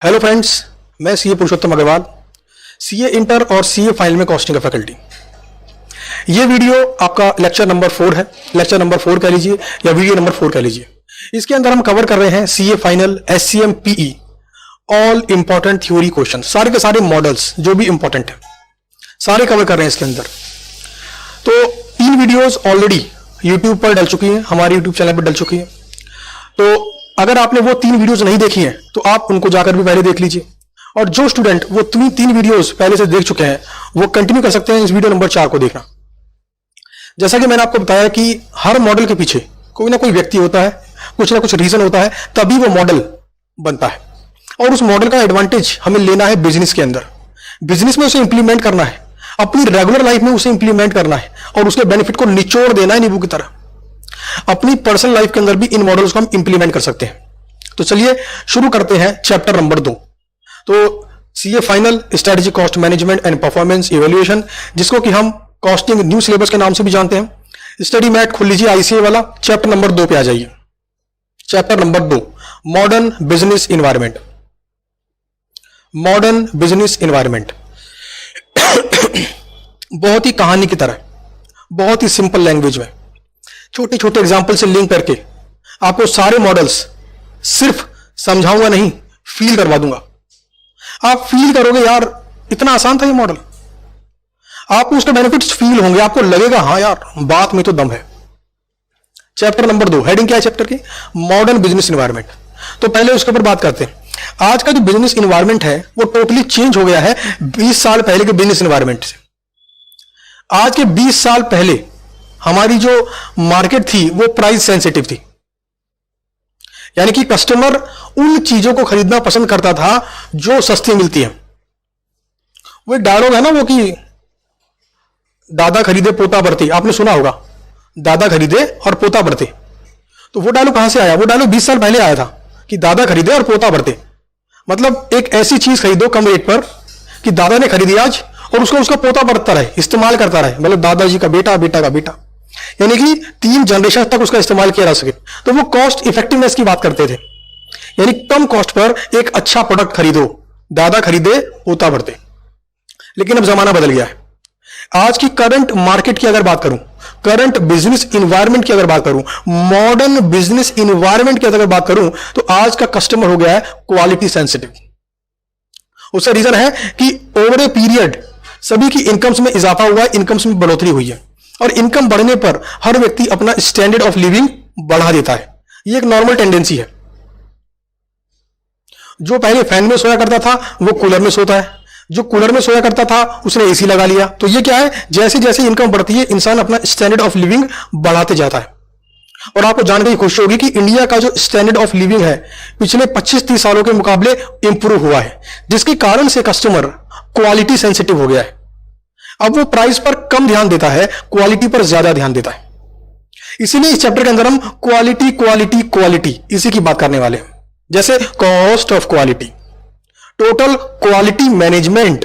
Hello friends, मैं CA पुरुषोत्तम Agarwal, CA inter और CA final में कॉस्टिंग का फैकल्टी। ये वीडियो आपका लेक्चर नंबर 4 है। लेक्चर नंबर 4 कह लीजिए या वीडियो नंबर 4 कह लीजिए। इसके अंदर हम कवर कर रहे हैं CA final, SCM, PE, all important theory question, सारे के सारे मॉडल्स जो भी इंपॉर्टेंट है सारे कवर कर रहे हैं इसके अंदर। तो 3 वीडियोस ऑलरेडी यूट्यूब पर डल चुकी हैं, हमारे यूट्यूब चैनल पर डल चुकी हैं। तो अगर आपने वो 3 वीडियोस नहीं देखी हैं तो आप उनको जाकर भी पहले देख लीजिए, और जो स्टूडेंट वो 3 वीडियोस पहले से देख चुके हैं वो कंटिन्यू कर सकते हैं इस वीडियो नंबर 4 को देखना। जैसा कि मैंने आपको बताया कि हर मॉडल के पीछे कोई ना कोई व्यक्ति होता है, कुछ ना कुछ रीजन होता है, तभी वो मॉडल बनता है। और उस मॉडल का एडवांटेज हमें लेना है बिजनेस के अंदर, बिजनेस में उसे इंप्लीमेंट करना है, अपनी रेगुलर लाइफ में उसे इंप्लीमेंट करना है और उसके बेनिफिट को निचोड़ देना है नींबू की तरह। अपनी पर्सनल लाइफ के अंदर भी इन मॉडल्स को हम इंप्लीमेंट कर सकते हैं। तो चलिए शुरू करते हैं चैप्टर नंबर 2। तो CA final, strategic cost management and performance evaluation, जिसको कि हम कॉस्टिंग न्यू सिलेबस के नाम से भी जानते हैं। स्टडी मैट खोल लीजिए आईसीए वाला, चैप्टर नंबर 2 पे आ जाइए। Chapter number 2, modern business environment. Modern business environment बहुत ही कहानी की तरह, बहुत ही सिंपल लैंग्वेज में, छोटे छोटे एग्जाम्पल से लिंक करके आपको सारे मॉडल्स सिर्फ समझाऊंगा नहीं, फील करवा दूंगा। आप फील करोगे यार इतना आसान था ये मॉडल, आपको उसके बेनिफिट्स फील होंगे, आपको लगेगा हाँ यार बात में तो दम है। चैप्टर नंबर 2, हेडिंग क्या है चैप्टर की? Modern business environment. तो पहले उसके ऊपर बात करते हैं। आज का जो बिजनेस इन्वायरमेंट है वो टोटली चेंज हो गया है 20 साल पहले के बिजनेस इन्वायरमेंट से। आज के 20 साल पहले हमारी जो मार्केट थी वो प्राइस सेंसिटिव थी, यानी कि कस्टमर उन चीजों को खरीदना पसंद करता था जो सस्ती मिलती है। वो डायलॉग है ना वो कि दादा खरीदे पोता बढ़ते, आपने सुना होगा, दादा खरीदे और पोता बढ़ते। तो वो डायलॉग कहां से आया? वो डायलॉग 20 साल पहले आया था कि दादा खरीदे और पोता बढ़ते। मतलब एक ऐसी चीज खरीदो कम रेट पर कि दादा ने खरीदी आज और उसका पोता बढ़ता रहे, इस्तेमाल करता रहे, मतलब दादाजी का बेटा, बेटा का बेटा, यानी कि 3 जनरेशन तक उसका इस्तेमाल किया जा सके। तो वो कॉस्ट इफेक्टिवनेस की बात करते थे, यानी कम कॉस्ट पर एक अच्छा प्रोडक्ट खरीदो, दादा खरीदे पोता बढ़ते। लेकिन अब जमाना बदल गया है। आज की करंट मार्केट की अगर बात करूं, करंट बिजनेस इन्वायरमेंट की अगर बात करूं, मॉडर्न बिजनेस इन्वायरमेंट की अगर बात करूं, तो आज का कस्टमर हो गया है क्वालिटी सेंसिटिव। उसका रीजन है कि ओवर ए पीरियड सभी की इनकम्स में इजाफा हुआ है, इनकम्स में बढ़ोतरी हुई है, और इनकम बढ़ने पर हर व्यक्ति अपना स्टैंडर्ड ऑफ लिविंग बढ़ा देता है। यह एक नॉर्मल टेंडेंसी है। जो पहले फैन में सोया करता था वो कूलर में सोता है, जो कूलर में सोया करता था उसने एसी लगा लिया। तो ये क्या है, जैसे जैसे इनकम बढ़ती है इंसान अपना स्टैंडर्ड ऑफ लिविंग बढ़ाते जाता है। और आपको जानकर खुशी होगी कि इंडिया का जो स्टैंडर्ड ऑफ लिविंग है पिछले 25-30 सालों के मुकाबले इंप्रूव हुआ है, जिसके कारण से कस्टमर क्वालिटी सेंसिटिव हो गया है। अब वो प्राइस पर कम ध्यान देता है, क्वालिटी पर ज्यादा ध्यान देता है। इसीलिए इस चैप्टर के अंदर हम क्वालिटी क्वालिटी क्वालिटी इसी की बात करने वाले हैं। जैसे cost of quality, total quality management.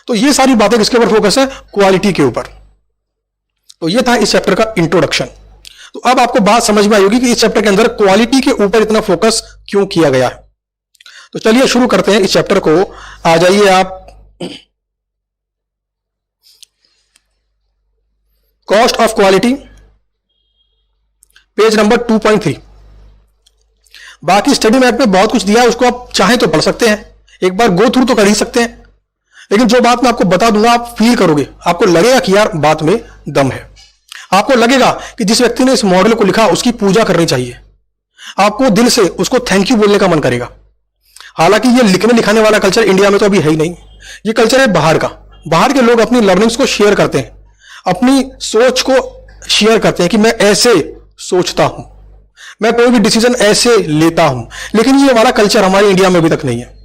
तो ये सारी बातें किसके ऊपर फोकस है? क्वालिटी के ऊपर। तो ये था इस चैप्टर का इंट्रोडक्शन। तो अब आपको बात समझ में आई होगी कि इस चैप्टर के अंदर क्वालिटी के ऊपर इतना फोकस क्यों किया गया है। तो चलिए शुरू करते हैं इस चैप्टर को। आ जाइए आप cost of quality, page number 2.3। बाकी स्टडी मैट में बहुत कुछ दिया है, उसको आप चाहें तो पढ़ सकते हैं, एक बार गो थ्रू तो कर ही सकते हैं। लेकिन जो बात मैं आपको बता दूंगा आप फील करोगे, आपको लगेगा कि यार बात में दम है। आपको लगेगा कि जिस व्यक्ति ने इस मॉडल को लिखा उसकी पूजा करनी चाहिए, आपको दिल से उसको थैंक यू बोलने का मन करेगा। हालांकि ये लिखने लिखाने वाला कल्चर इंडिया में तो अभी है ही नहीं, ये कल्चर है बाहर का। बाहर के लोग अपनी लर्निंग्स को शेयर करते हैं, अपनी सोच को शेयर करते हैं कि मैं ऐसे सोचता हूं, मैं कोई भी डिसीजन ऐसे लेता हूं। लेकिन ये वाला कल्चर हमारे इंडिया में अभी तक नहीं है।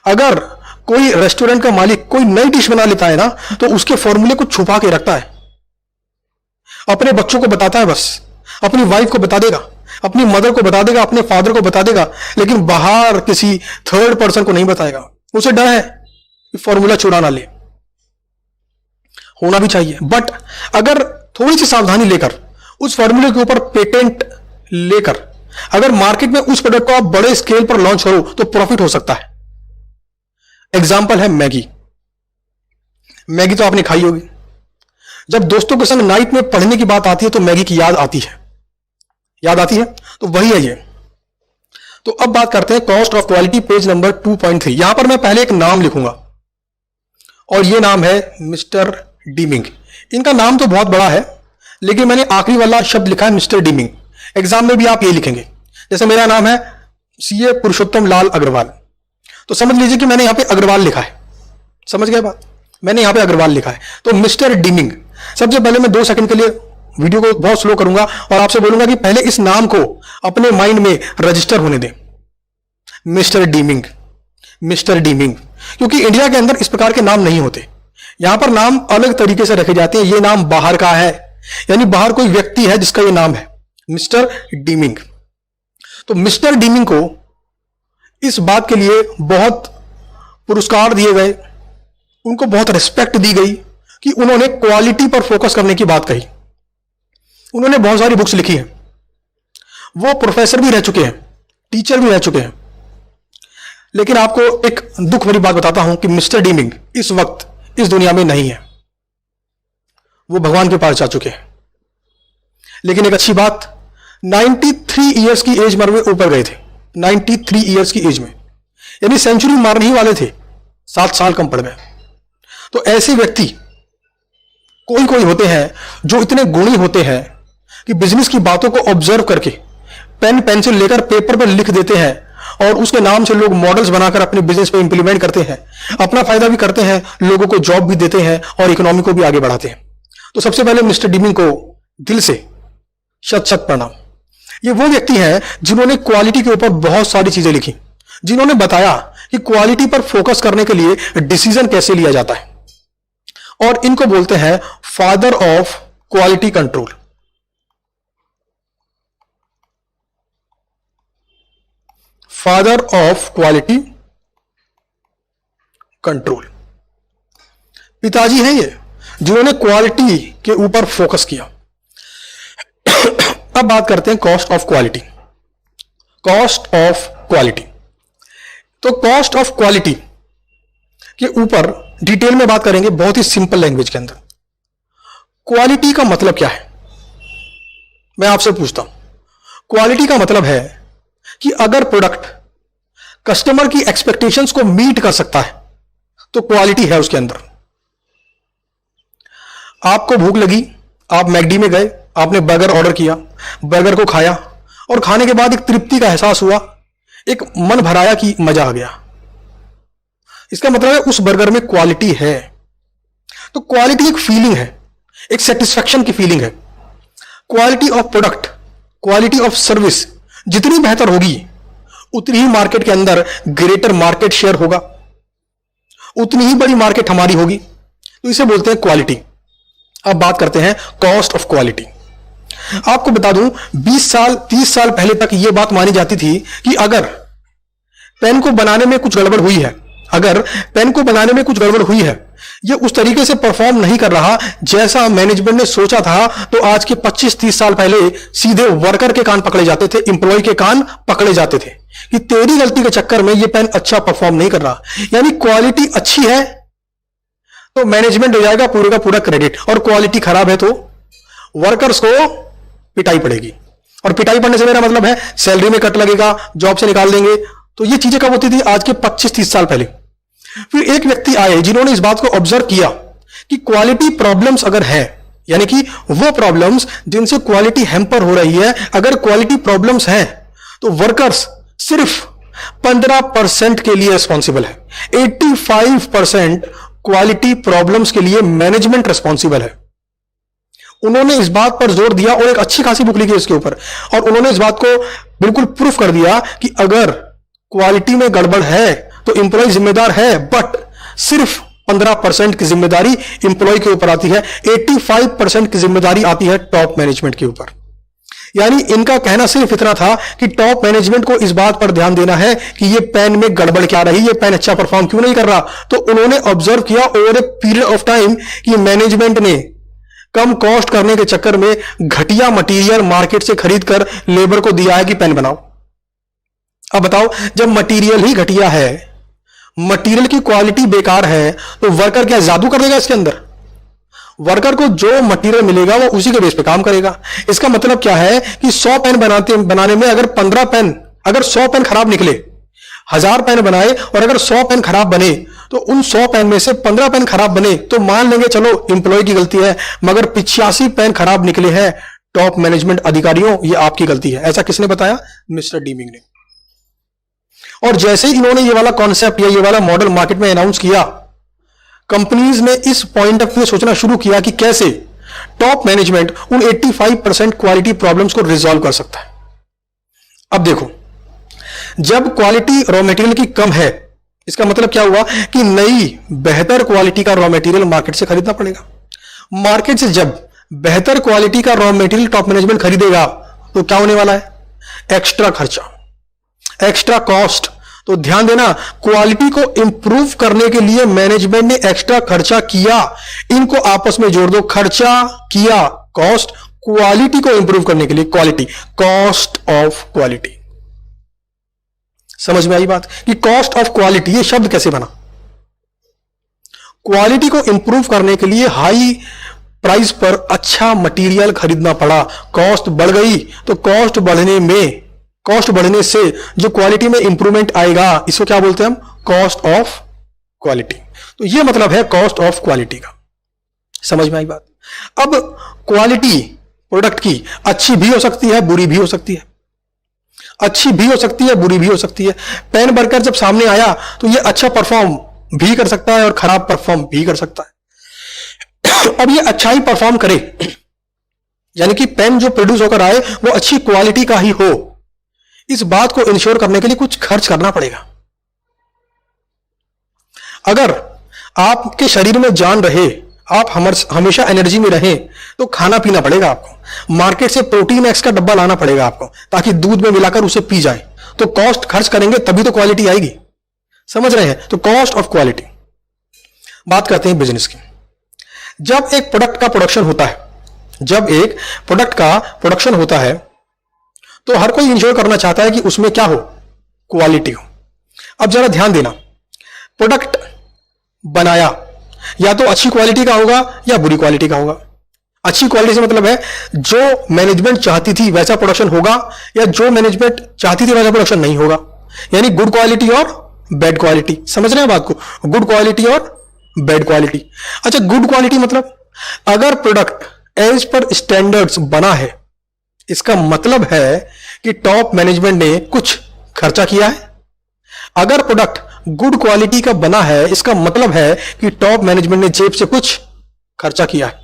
अगर कोई रेस्टोरेंट का मालिक कोई नई डिश बना लेता है ना, तो उसके फॉर्मूले को छुपा के रखता है, अपने बच्चों को बताता है, बस अपनी वाइफ को बता देगा, अपनी मदर को बता देगा, अपने फादर को बता देगा, लेकिन बाहर किसी थर्ड पर्सन को नहीं बताएगा। उसे डर है कि फॉर्मूला चुरा ना ले। होना भी चाहिए, बट अगर थोड़ी सी सावधानी लेकर उस फॉर्मूले के ऊपर पेटेंट लेकर अगर मार्केट में उस प्रोडक्ट को आप बड़े स्केल पर लॉन्च करो तो प्रॉफिट हो सकता है। एग्जाम्पल है मैगी। मैगी तो आपने खाई होगी। जब दोस्तों के संग नाइट में पढ़ने की बात आती है तो मैगी की याद आती है, याद आती है। तो वही है ये। तो अब बात करते हैं cost of quality, page number 2.3। यहां पर मैं पहले एक नाम लिखूंगा और ये नाम है मिस्टर डीमिंग। इनका नाम तो बहुत बड़ा है, लेकिन मैंने आखिरी वाला शब्द लिखा है मिस्टर डीमिंग। एग्जाम में भी आप ये लिखेंगे। जैसे मेरा नाम है सीए पुरुषोत्तम लाल अग्रवाल, तो समझ लीजिए कि मैंने यहां पे अग्रवाल लिखा है। समझ गए बात? मैंने यहां पे अग्रवाल लिखा है। तो मिस्टर डीमिंग। सबसे पहले मैं 2 सेकंड के लिए वीडियो को बहुत स्लो करूंगा और आपसे बोलूंगा कि पहले इस नाम को अपने माइंड में रजिस्टर होने दें। Mister dimming, mister dimming. क्योंकि इंडिया के अंदर इस प्रकार के नाम नहीं होते। यहां पर नाम अलग तरीके से रखे जाते हैं। यह नाम बाहर का है, यानी बाहर कोई व्यक्ति है जिसका यह नाम है मिस्टर डीमिंग। तो मिस्टर डीमिंग को इस बात के लिए बहुत पुरस्कार दिए गए, उनको बहुत रिस्पेक्ट दी गई कि उन्होंने क्वालिटी पर फोकस करने की बात कही। उन्होंने बहुत सारी बुक्स लिखी हैं। वो प्रोफेसर भी रह चुके हैं, टीचर भी रह चुके हैं। लेकिन आपको एक दुख भरी बात बताता हूं कि मिस्टर डीमिंग इस वक्त इस दुनिया में नहीं है। वो भगवान के पास जा चुके हैं। लेकिन एक अच्छी बात, 93 ईयर्स की एज में ऊपर गए थे। 93 ईयर्स की एज में, यानी सेंचुरी मारने ही वाले थे, 7 साल कम पड़ गए। तो ऐसे व्यक्ति कोई कोई होते हैं जो इतने गुणी होते हैं कि बिजनेस की बातों को ऑब्जर्व करके पेन पेंसिल लेकर पेपर पर लिख देते हैं और उसके नाम से लोग मॉडल्स बनाकर अपने बिजनेस में इंप्लीमेंट करते हैं, अपना फायदा भी करते हैं, लोगों को जॉब भी देते हैं और इकोनॉमी को भी आगे बढ़ाते हैं। तो सबसे पहले मिस्टर डीमिंग को दिल से शत शत प्रणाम। ये वो व्यक्ति हैं जिन्होंने क्वालिटी के ऊपर बहुत सारी चीजें लिखी, जिन्होंने बताया कि क्वालिटी पर फोकस करने के लिए डिसीजन कैसे लिया जाता है। और इनको बोलते हैं father of quality control. Father of quality control पिताजी हैं ये, जिन्होंने क्वालिटी के ऊपर फोकस किया। अब बात करते हैं cost of quality. Cost of quality, तो कॉस्ट ऑफ क्वालिटी के ऊपर डिटेल में बात करेंगे, बहुत ही सिंपल लैंग्वेज के अंदर। क्वालिटी का मतलब क्या है, मैं आपसे पूछता हूं। क्वालिटी का मतलब है कि अगर प्रोडक्ट कस्टमर की एक्सपेक्टेशंस को मीट कर सकता है तो क्वालिटी है उसके अंदर। आपको भूख लगी, आप मैकडी में गए, आपने बर्गर ऑर्डर किया, बर्गर को खाया और खाने के बाद एक तृप्ति का एहसास हुआ, एक मन भराया कि मजा आ गया। इसका मतलब है उस बर्गर में क्वालिटी है। तो क्वालिटी एक फीलिंग है, एक सेटिस्फैक्शन की फीलिंग है। Quality of product, quality of service जितनी बेहतर होगी उतनी ही मार्केट के अंदर ग्रेटर मार्केट शेयर होगा, उतनी ही बड़ी मार्केट हमारी होगी। तो इसे बोलते हैं क्वालिटी। अब बात करते हैं कॉस्ट ऑफ क्वालिटी। आपको बता दूं, 20 साल 30 साल पहले तक यह बात मानी जाती थी कि अगर पेन को बनाने में कुछ गड़बड़ हुई है, अगर पेन को बनाने में कुछ गड़बड़ हुई है, यह उस तरीके से परफॉर्म नहीं कर रहा जैसा मैनेजमेंट ने सोचा था, तो आज के 25-30 साल पहले सीधे वर्कर के कान पकड़े जाते थे, इंप्लॉय के कान पकड़े जाते थे कि तेरी गलती के चक्कर में यह पेन अच्छा परफॉर्म नहीं कर रहा। यानी क्वालिटी अच्छी है तो मैनेजमेंट हो जाएगा पूरे का पूरा क्रेडिट, और क्वालिटी खराब है तो वर्कर्स को पिटाई पड़ेगी। और पिटाई पड़ने से मेरा मतलब है सैलरी में कट लगेगा, जॉब से निकाल देंगे। तो ये चीजें कब होती थी? आज के 25-30 साल पहले। फिर एक व्यक्ति आए जिन्होंने इस बात को ऑब्जर्व किया कि क्वालिटी प्रॉब्लम्स अगर है, यानी कि वो प्रॉब्लम्स जिनसे क्वालिटी हैम्पर हो रही है, अगर क्वालिटी प्रॉब्लम्स हैं तो वर्कर्स सिर्फ 15% के लिए रिस्पॉन्सिबल है। 85% क्वालिटी प्रॉब्लम्स के लिए मैनेजमेंट रिस्पॉन्सिबल है। उन्होंने इस बात पर जोर दिया और एक अच्छी खासी बुक लिखी इसके ऊपर, और उन्होंने इस बात को बिल्कुल प्रूफ कर दिया कि अगर क्वालिटी में गड़बड़ है तो इंप्लॉय जिम्मेदार है, बट सिर्फ 15% की जिम्मेदारी इंप्लॉय के ऊपर आती है, 85% की जिम्मेदारी आती है टॉप मैनेजमेंट के ऊपर। यानी इनका कहना सिर्फ इतना था कि टॉप मैनेजमेंट को इस बात पर ध्यान देना है कि ये पेन में गड़बड़ क्या रही, ये पेन अच्छा परफॉर्म क्यों नहीं कर रहा। तो उन्होंने ऑब्जर्व किया over a period of time कि मैनेजमेंट ने कम कॉस्ट करने के चक्कर में घटिया मटेरियल मार्केट से खरीद कर लेबर को दिया है कि पेन बनाओ। अब बताओ, जब मटेरियल ही घटिया है, मटेरियल की क्वालिटी बेकार है, तो वर्कर क्या जादू कर देगा इसके अंदर? वर्कर को जो मटेरियल मिलेगा वो उसी के बेस पे काम करेगा। इसका मतलब क्या है कि 100 पेन बनाने में अगर 15 पेन, अगर 100 पेन खराब निकले, 1000 पेन बनाए और अगर 100 पेन खराब बने, तो उन 100 पेन में से 15 पेन खराब बने तो मान लेंगे चलो इंप्लॉय की गलती है, मगर 85 पेन खराब निकले हैं टॉप मैनेजमेंट अधिकारियों, ये आपकी गलती है। ऐसा किसने बताया? मिस्टर डीमिंग ने। और जैसे ही इन्होंने ये वाला कॉन्सेप्ट या ये वाला मॉडल मार्केट में अनाउंस किया, कंपनीज ने इस पॉइंट ऑफ व्यू सोचना शुरू किया कि कैसे टॉप मैनेजमेंट उन 85% क्वालिटी प्रॉब्लम्स को रिजॉल्व कर सकता है। अब देखो, जब क्वालिटी रॉ मटेरियल की कम है, इसका मतलब क्या हुआ कि नई बेहतर क्वालिटी का रॉ मटेरियल मार्केट से खरीदना पड़ेगा। मार्केट से जब बेहतर क्वालिटी का रॉ मटेरियल टॉप मैनेजमेंट खरीदेगा तो क्या होने वाला है? एक्स्ट्रा खर्चा, एक्स्ट्रा कॉस्ट। तो ध्यान देना, क्वालिटी को इंप्रूव करने के लिए मैनेजमेंट ने एक्स्ट्रा खर्चा किया। इनको आपस में जोड़ दो, खर्चा किया, कॉस्ट, क्वालिटी को इंप्रूव करने के लिए क्वालिटी, कॉस्ट ऑफ क्वालिटी। समझ में आई बात कि कॉस्ट ऑफ क्वालिटी ये शब्द कैसे बना? क्वालिटी को इंप्रूव करने के लिए हाई प्राइस पर अच्छा मटेरियल खरीदना पड़ा, कॉस्ट बढ़ गई, तो कॉस्ट बढ़ने से जो क्वालिटी में इंप्रूवमेंट आएगा, इसको क्या बोलते हैं हम? Cost of quality. तो ये मतलब है कॉस्ट ऑफ क्वालिटी का। समझ में आई बात? अब क्वालिटी प्रोडक्ट की अच्छी भी हो सकती है, बुरी भी हो सकती है, अच्छी भी हो सकती है, बुरी भी हो सकती है। पेन बनकर जब सामने आया तो ये अच्छा परफॉर्म भी कर सकता है और खराब परफॉर्म भी कर सकता है। अब ये अच्छा ही परफॉर्म करे, यानी कि पेन जो प्रोड्यूस होकर आए वो अच्छी क्वालिटी का ही हो, इस बात को इंश्योर करने के लिए कुछ खर्च करना पड़ेगा। अगर आपके शरीर में जान रहे, आप हमेशा एनर्जी में रहें, तो खाना पीना पड़ेगा आपको। मार्केट से प्रोटीन एक्स का डब्बा लाना पड़ेगा आपको, ताकि दूध में मिलाकर उसे पी जाए। तो कॉस्ट खर्च करेंगे तभी तो क्वालिटी आएगी। समझ रहे हैं? तो कॉस्ट ऑफ क्वालिटी। बात करते हैं बिजनेस की। जब एक प्रोडक्ट का प्रोडक्शन होता है, तो हर कोई इंश्योर करना चाहता है कि उसमें क्या हो? क्वालिटी हो। अब जरा ध्यान देना, प्रोडक्ट बनाया या तो अच्छी क्वालिटी का होगा या बुरी क्वालिटी का होगा। अच्छी क्वालिटी से मतलब है जो मैनेजमेंट चाहती थी वैसा प्रोडक्शन होगा, या जो मैनेजमेंट चाहती थी वैसा प्रोडक्शन नहीं होगा। यानी गुड क्वालिटी और बैड क्वालिटी। समझ रहे हैं बात को? गुड क्वालिटी और बैड क्वालिटी। अच्छा, गुड क्वालिटी मतलब अगर प्रोडक्ट एज पर स्टैंडर्ड्स बना है, इसका मतलब है कि टॉप मैनेजमेंट ने कुछ खर्चा किया है। अगर प्रोडक्ट गुड क्वालिटी का बना है, इसका मतलब है कि टॉप मैनेजमेंट ने जेब से कुछ खर्चा किया है।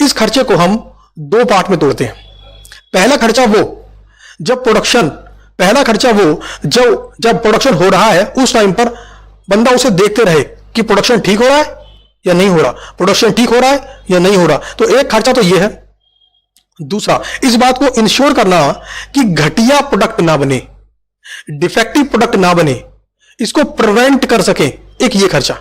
इस खर्चे को हम दो पार्ट में तोड़ते हैं। पहला खर्चा वो जब प्रोडक्शन हो रहा है, उस टाइम पर बंदा उसे देखते रहे कि प्रोडक्शन ठीक हो रहा है या नहीं हो रहा, प्रोडक्शन ठीक हो रहा है या नहीं हो रहा। तो एक खर्चा तो यह है। दूसरा, इस बात को इंश्योर करना कि घटिया प्रोडक्ट ना बने, डिफेक्टिव प्रोडक्ट ना बने, इसको प्रिवेंट कर सके, एक ये खर्चा।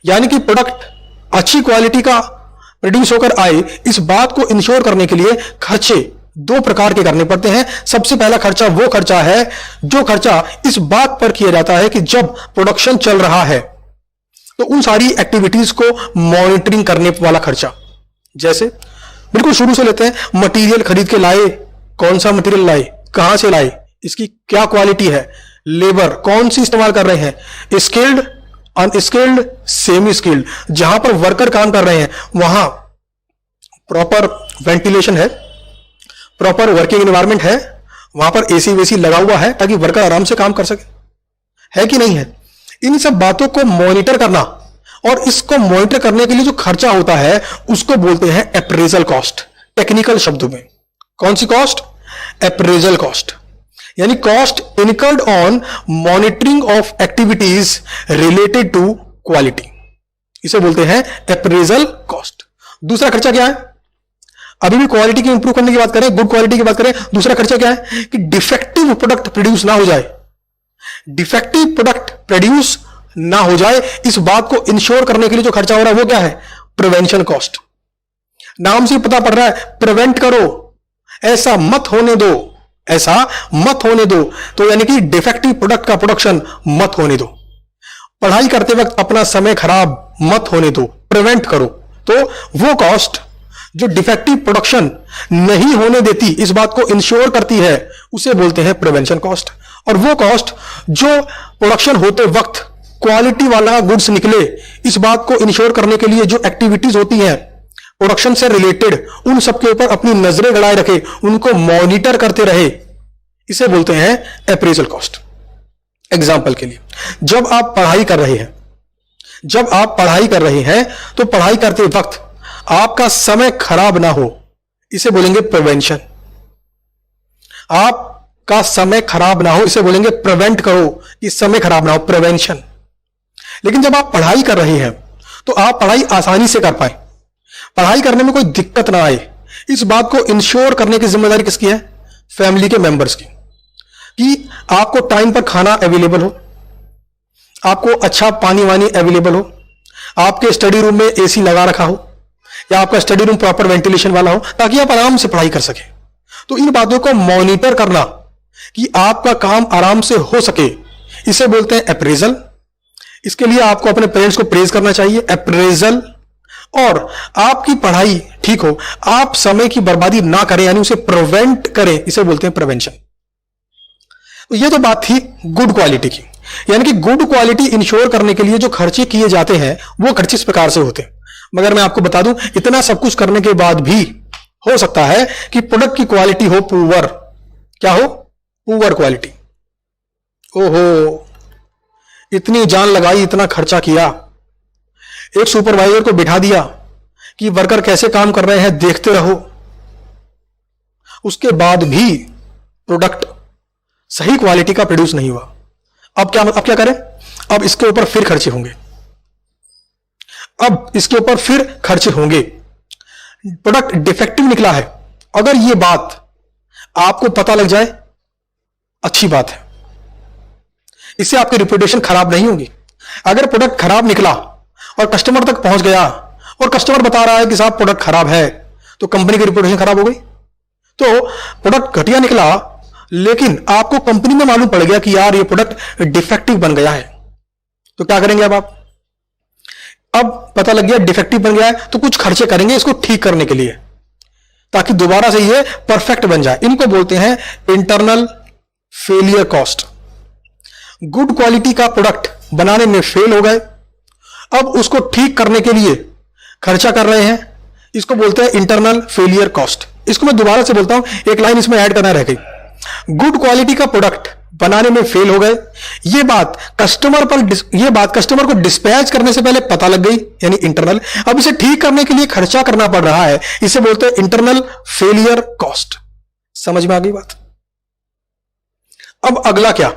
यानी कि प्रोडक्ट अच्छी क्वालिटी का प्रोड्यूस होकर आए, इस बात को इंश्योर करने के लिए खर्चे दो प्रकार के करने पड़ते हैं। सबसे पहला खर्चा वो खर्चा है जो खर्चा इस बात पर किया जाता है कि जब प्रोडक्शन चल रहा है तो उन सारी एक्टिविटीज को मॉनिटरिंग करने वाला खर्चा। जैसे बिल्कुल शुरू से लेते हैं, मटेरियल खरीद के लाए, कौन सा मटेरियल लाए, कहां से लाए, इसकी क्या क्वालिटी है, लेबर कौन सी इस्तेमाल कर रहे हैं, स्किल्ड, अनस्किल्ड, सेमी स्किल्ड। जहां पर वर्कर काम कर रहे हैं वहां प्रॉपर वेंटिलेशन है, प्रॉपर वर्किंग एनवायरनमेंट है, वहां पर एसी वेसी लगा हुआ है ताकि वर्कर आराम से काम कर सके, है कि नहीं है। इन सब बातों को मॉनिटर करना, और इसको मॉनिटर करने के लिए जो खर्चा होता है उसको बोलते हैं अप्रेजल कॉस्ट। टेक्निकल शब्दों में कौन सी कॉस्ट? Appraisal cost. यानी cost incurred on monitoring of activities related to quality, इसे बोलते हैं अप्रेजल कॉस्ट। दूसरा खर्चा क्या है? अभी भी क्वालिटी की इंप्रूव करने की बात करें, गुड क्वालिटी की बात करें, दूसरा खर्चा क्या है कि डिफेक्टिव प्रोडक्ट प्रोड्यूस ना हो जाए। डिफेक्टिव प्रोडक्ट प्रोड्यूस ना हो जाए, इस बात को इंश्योर करने के लिए जो खर्चा हो रहा है वो क्या है? Prevention cost. नाम से पता पड़ रहा है, प्रिवेंट करो, ऐसा मत होने दो, ऐसा मत होने दो। तो यानी कि डिफेक्टिव प्रोडक्ट का प्रोडक्शन मत होने दो। पढ़ाई करते वक्त अपना समय खराब मत होने दो, प्रिवेंट करो। तो वो कॉस्ट जो डिफेक्टिव प्रोडक्शन नहीं होने देती, इस बात को इंश्योर करती है, उसे बोलते हैं प्रिवेंशन कॉस्ट। और वो कॉस्ट जो प्रोडक्शन होते वक्त क्वालिटी वाला गुड्स निकले, इस बात को इंश्योर करने के लिए जो एक्टिविटीज होती हैं प्रोडक्शन से रिलेटेड, उन सब के ऊपर अपनी नजरें गड़ाए रखे, उनको मॉनिटर करते रहे, इसे बोलते हैं अप्रेजल कॉस्ट। एग्जाम्पल के लिए, जब आप पढ़ाई कर रहे हैं, जब आप पढ़ाई कर रहे हैं तो पढ़ाई करते वक्त आपका समय खराब ना हो, इसे बोलेंगे प्रिवेंशन। आपका समय खराब ना हो, इसे बोलेंगे प्रिवेंट करो कि समय खराब ना हो, प्रिवेंशन। लेकिन जब आप पढ़ाई कर रहे हैं तो आप पढ़ाई आसानी से कर पाए, पढ़ाई करने में कोई दिक्कत ना आए, इस बात को इंश्योर करने की जिम्मेदारी किसकी है? फैमिली के मेंबर्स की, कि आपको टाइम पर खाना अवेलेबल हो, आपको अच्छा पानी वानी अवेलेबल हो, आपके स्टडी रूम में एसी लगा रखा हो, या आपका स्टडी रूम प्रॉपर वेंटिलेशन वाला हो, ताकि आप आराम से पढ़ाई कर सके। तो इन बातों को मॉनिटर करना कि आपका काम आराम से हो सके, इसे बोलते हैं अप्रेजल। इसके लिए आपको अपने पेरेंट्स को प्रेज करना चाहिए, अप्रेजल। और आपकी पढ़ाई ठीक हो, आप समय की बर्बादी ना करें, यानी उसे प्रिवेंट करें, इसे बोलते हैं प्रिवेंशन। तो ये तो बात थी गुड क्वालिटी की, यानी कि गुड क्वालिटी इंश्योर करने के लिए जो खर्चे किए जाते हैं वो खर्चे इस प्रकार से होते हैं। मगर मैं आपको बता दूं, इतना सब कुछ करने के बाद भी हो सकता है कि प्रोडक्ट की क्वालिटी हो पुअर। क्या हो? Poor quality. ओहो, इतनी जान लगाई, इतना खर्चा किया, एक सुपरवाइजर को बिठा दिया कि वर्कर कैसे काम कर रहे हैं देखते रहो, उसके बाद भी प्रोडक्ट सही क्वालिटी का प्रोड्यूस नहीं हुआ। अब क्या करें? अब इसके ऊपर फिर खर्चे होंगे, अब इसके ऊपर फिर खर्चे होंगे। प्रोडक्ट डिफेक्टिव निकला है, अगर यह बात आपको पता लग जाए, अच्छी बात है, इससे आपकी रिप्यूटेशन खराब नहीं होगी। अगर प्रोडक्ट खराब निकला और कस्टमर तक पहुंच गया और कस्टमर बता रहा है कि साहब प्रोडक्ट खराब है, तो कंपनी की रिप्यूटेशन खराब हो गई। तो प्रोडक्ट घटिया निकला, लेकिन आपको कंपनी में मालूम पड़ गया कि यार ये प्रोडक्ट डिफेक्टिव बन गया है, तो क्या करेंगे? अब पता लग गया डिफेक्टिव बन गया है, तो कुछ खर्चे करेंगे इसको ठीक करने के लिए, ताकि दोबारा से ये परफेक्ट बन जाए। इनको बोलते हैं internal failure cost. Good quality का प्रोडक्ट बनाने में फेल हो गए, अब उसको ठीक करने के लिए खर्चा कर रहे हैं, इसको बोलते हैं इंटरनल फेलियर कॉस्ट। इसको मैं दोबारा से बोलता हूं, एक लाइन इसमें ऐड करना रह गई। गुड क्वालिटी का प्रोडक्ट बनाने में फेल हो गए, ये बात कस्टमर को डिस्पैच करने से पहले पता लग गई, यानी इंटरनल। अब इसे ठीक करने के लिए खर्चा करना पड़ रहा है, इसे बोलते हैं इंटरनल फेलियर कॉस्ट। समझ में आ गई बात? अब अगला क्या?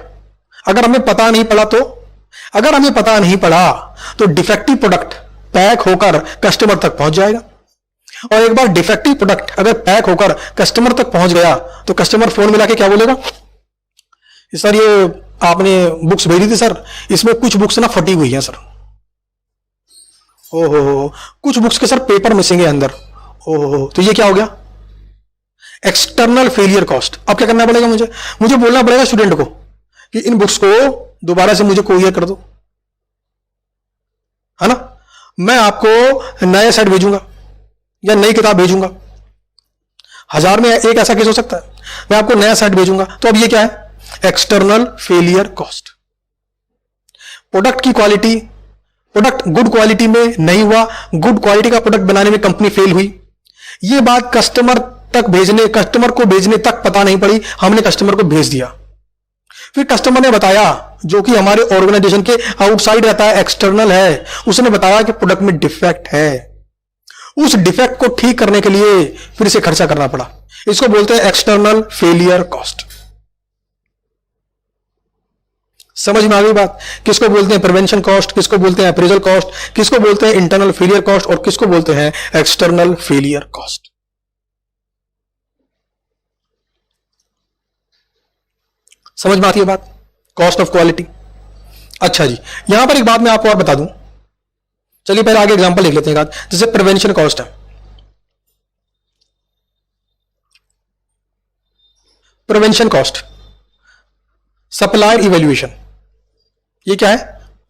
अगर हमें पता नहीं पड़ा अगर हमें पता नहीं पड़ा तो डिफेक्टिव प्रोडक्ट पैक होकर कस्टमर तक पहुंच जाएगा। और एक बार डिफेक्टिव प्रोडक्ट अगर पैक होकर कस्टमर तक पहुंच गया तो कस्टमर फोन मिला के क्या बोलेगा? सर ये आपने बुक्स भेजी थी सर, इसमें कुछ बुक्स ना फटी हुई हैं सर। ओहो, कुछ बुक्स के सर पेपर मिसिंग है अंदर। ओहो, तो ये क्या हो गया? External failure cost. अब क्या करना पड़ेगा? मुझे बोलना पड़ेगा स्टूडेंट को कि इन बुक्स को दोबारा से मुझे कोरियर कर दो, है ना? मैं आपको नया सेट भेजूंगा या नई किताब भेजूंगा। 1000 में एक ऐसा केस हो सकता है, मैं आपको नया सेट भेजूंगा। तो अब ये क्या है? External failure cost. प्रोडक्ट की क्वालिटी, प्रोडक्ट गुड क्वालिटी में नहीं हुआ, गुड क्वालिटी का प्रोडक्ट बनाने में कंपनी फेल हुई। ये बात कस्टमर को भेजने तक पता नहीं पड़ी, हमने कस्टमर को भेज दिया। फिर कस्टमर ने बताया, जो कि हमारे ऑर्गेनाइजेशन के आउटसाइड रहता है, एक्सटर्नल है, उसने बताया कि प्रोडक्ट में डिफेक्ट है। उस डिफेक्ट को ठीक करने के लिए फिर से खर्चा करना पड़ा। इसको बोलते हैं एक्सटर्नल फेलियर कॉस्ट। समझ में आ गई बात? किसको बोलते हैं प्रिवेंशन कॉस्ट, किसको बोलते हैं अप्रेजल कॉस्ट, किसको बोलते हैं इंटरनल फेलियर कॉस्ट, और किसको बोलते हैं एक्सटर्नल फेलियर कॉस्ट। समझ में आती है बात? Cost of quality. अच्छा जी, यहां पर एक बात मैं आपको और बता दूं, चलिए पहले आगे एग्जांपल लिख लेते हैं। जैसे प्रिवेंशन कॉस्ट है, प्रिवेंशन कॉस्ट, सप्लायर इवेल्युएशन, ये क्या है?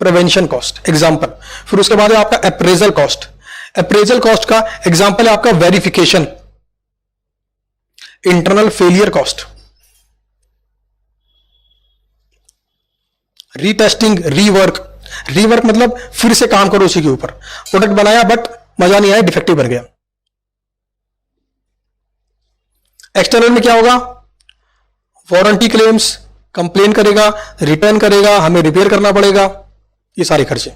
Prevention cost example. फिर उसके बाद है आपका अप्रेजल कॉस्ट। अप्रेजल कॉस्ट का एग्जांपल है आपका verification, internal failure cost, retesting, rework. Rework मतलब फिर से काम करो उसी के ऊपर। प्रोडक्ट बनाया बट मजा नहीं आया, डिफेक्टिव बन गया। एक्सटर्नल में क्या होगा? वारंटी क्लेम्स, कंप्लेन करेगा, रिटर्न करेगा, हमें रिपेयर करना पड़ेगा, ये सारे खर्चे।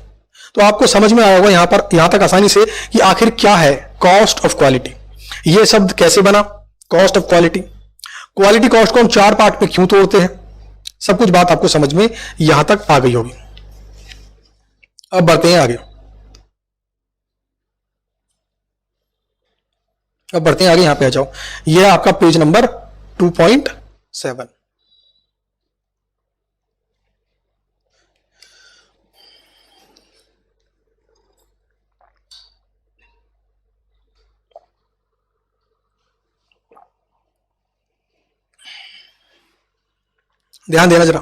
तो आपको समझ में आया होगा यहां तक आसानी से कि आखिर क्या है कॉस्ट ऑफ क्वालिटी। ये शब्द कैसे बना cost of quality? Quality cost को हम 4 पार्ट में क्यों तोड़ते हैं? सब कुछ बात आपको समझ में यहां तक आ गई होगी। अब बढ़ते हैं आगे। यहां पे आ जाओ। यह है आपका पेज नंबर 2.7। ध्यान देना जरा।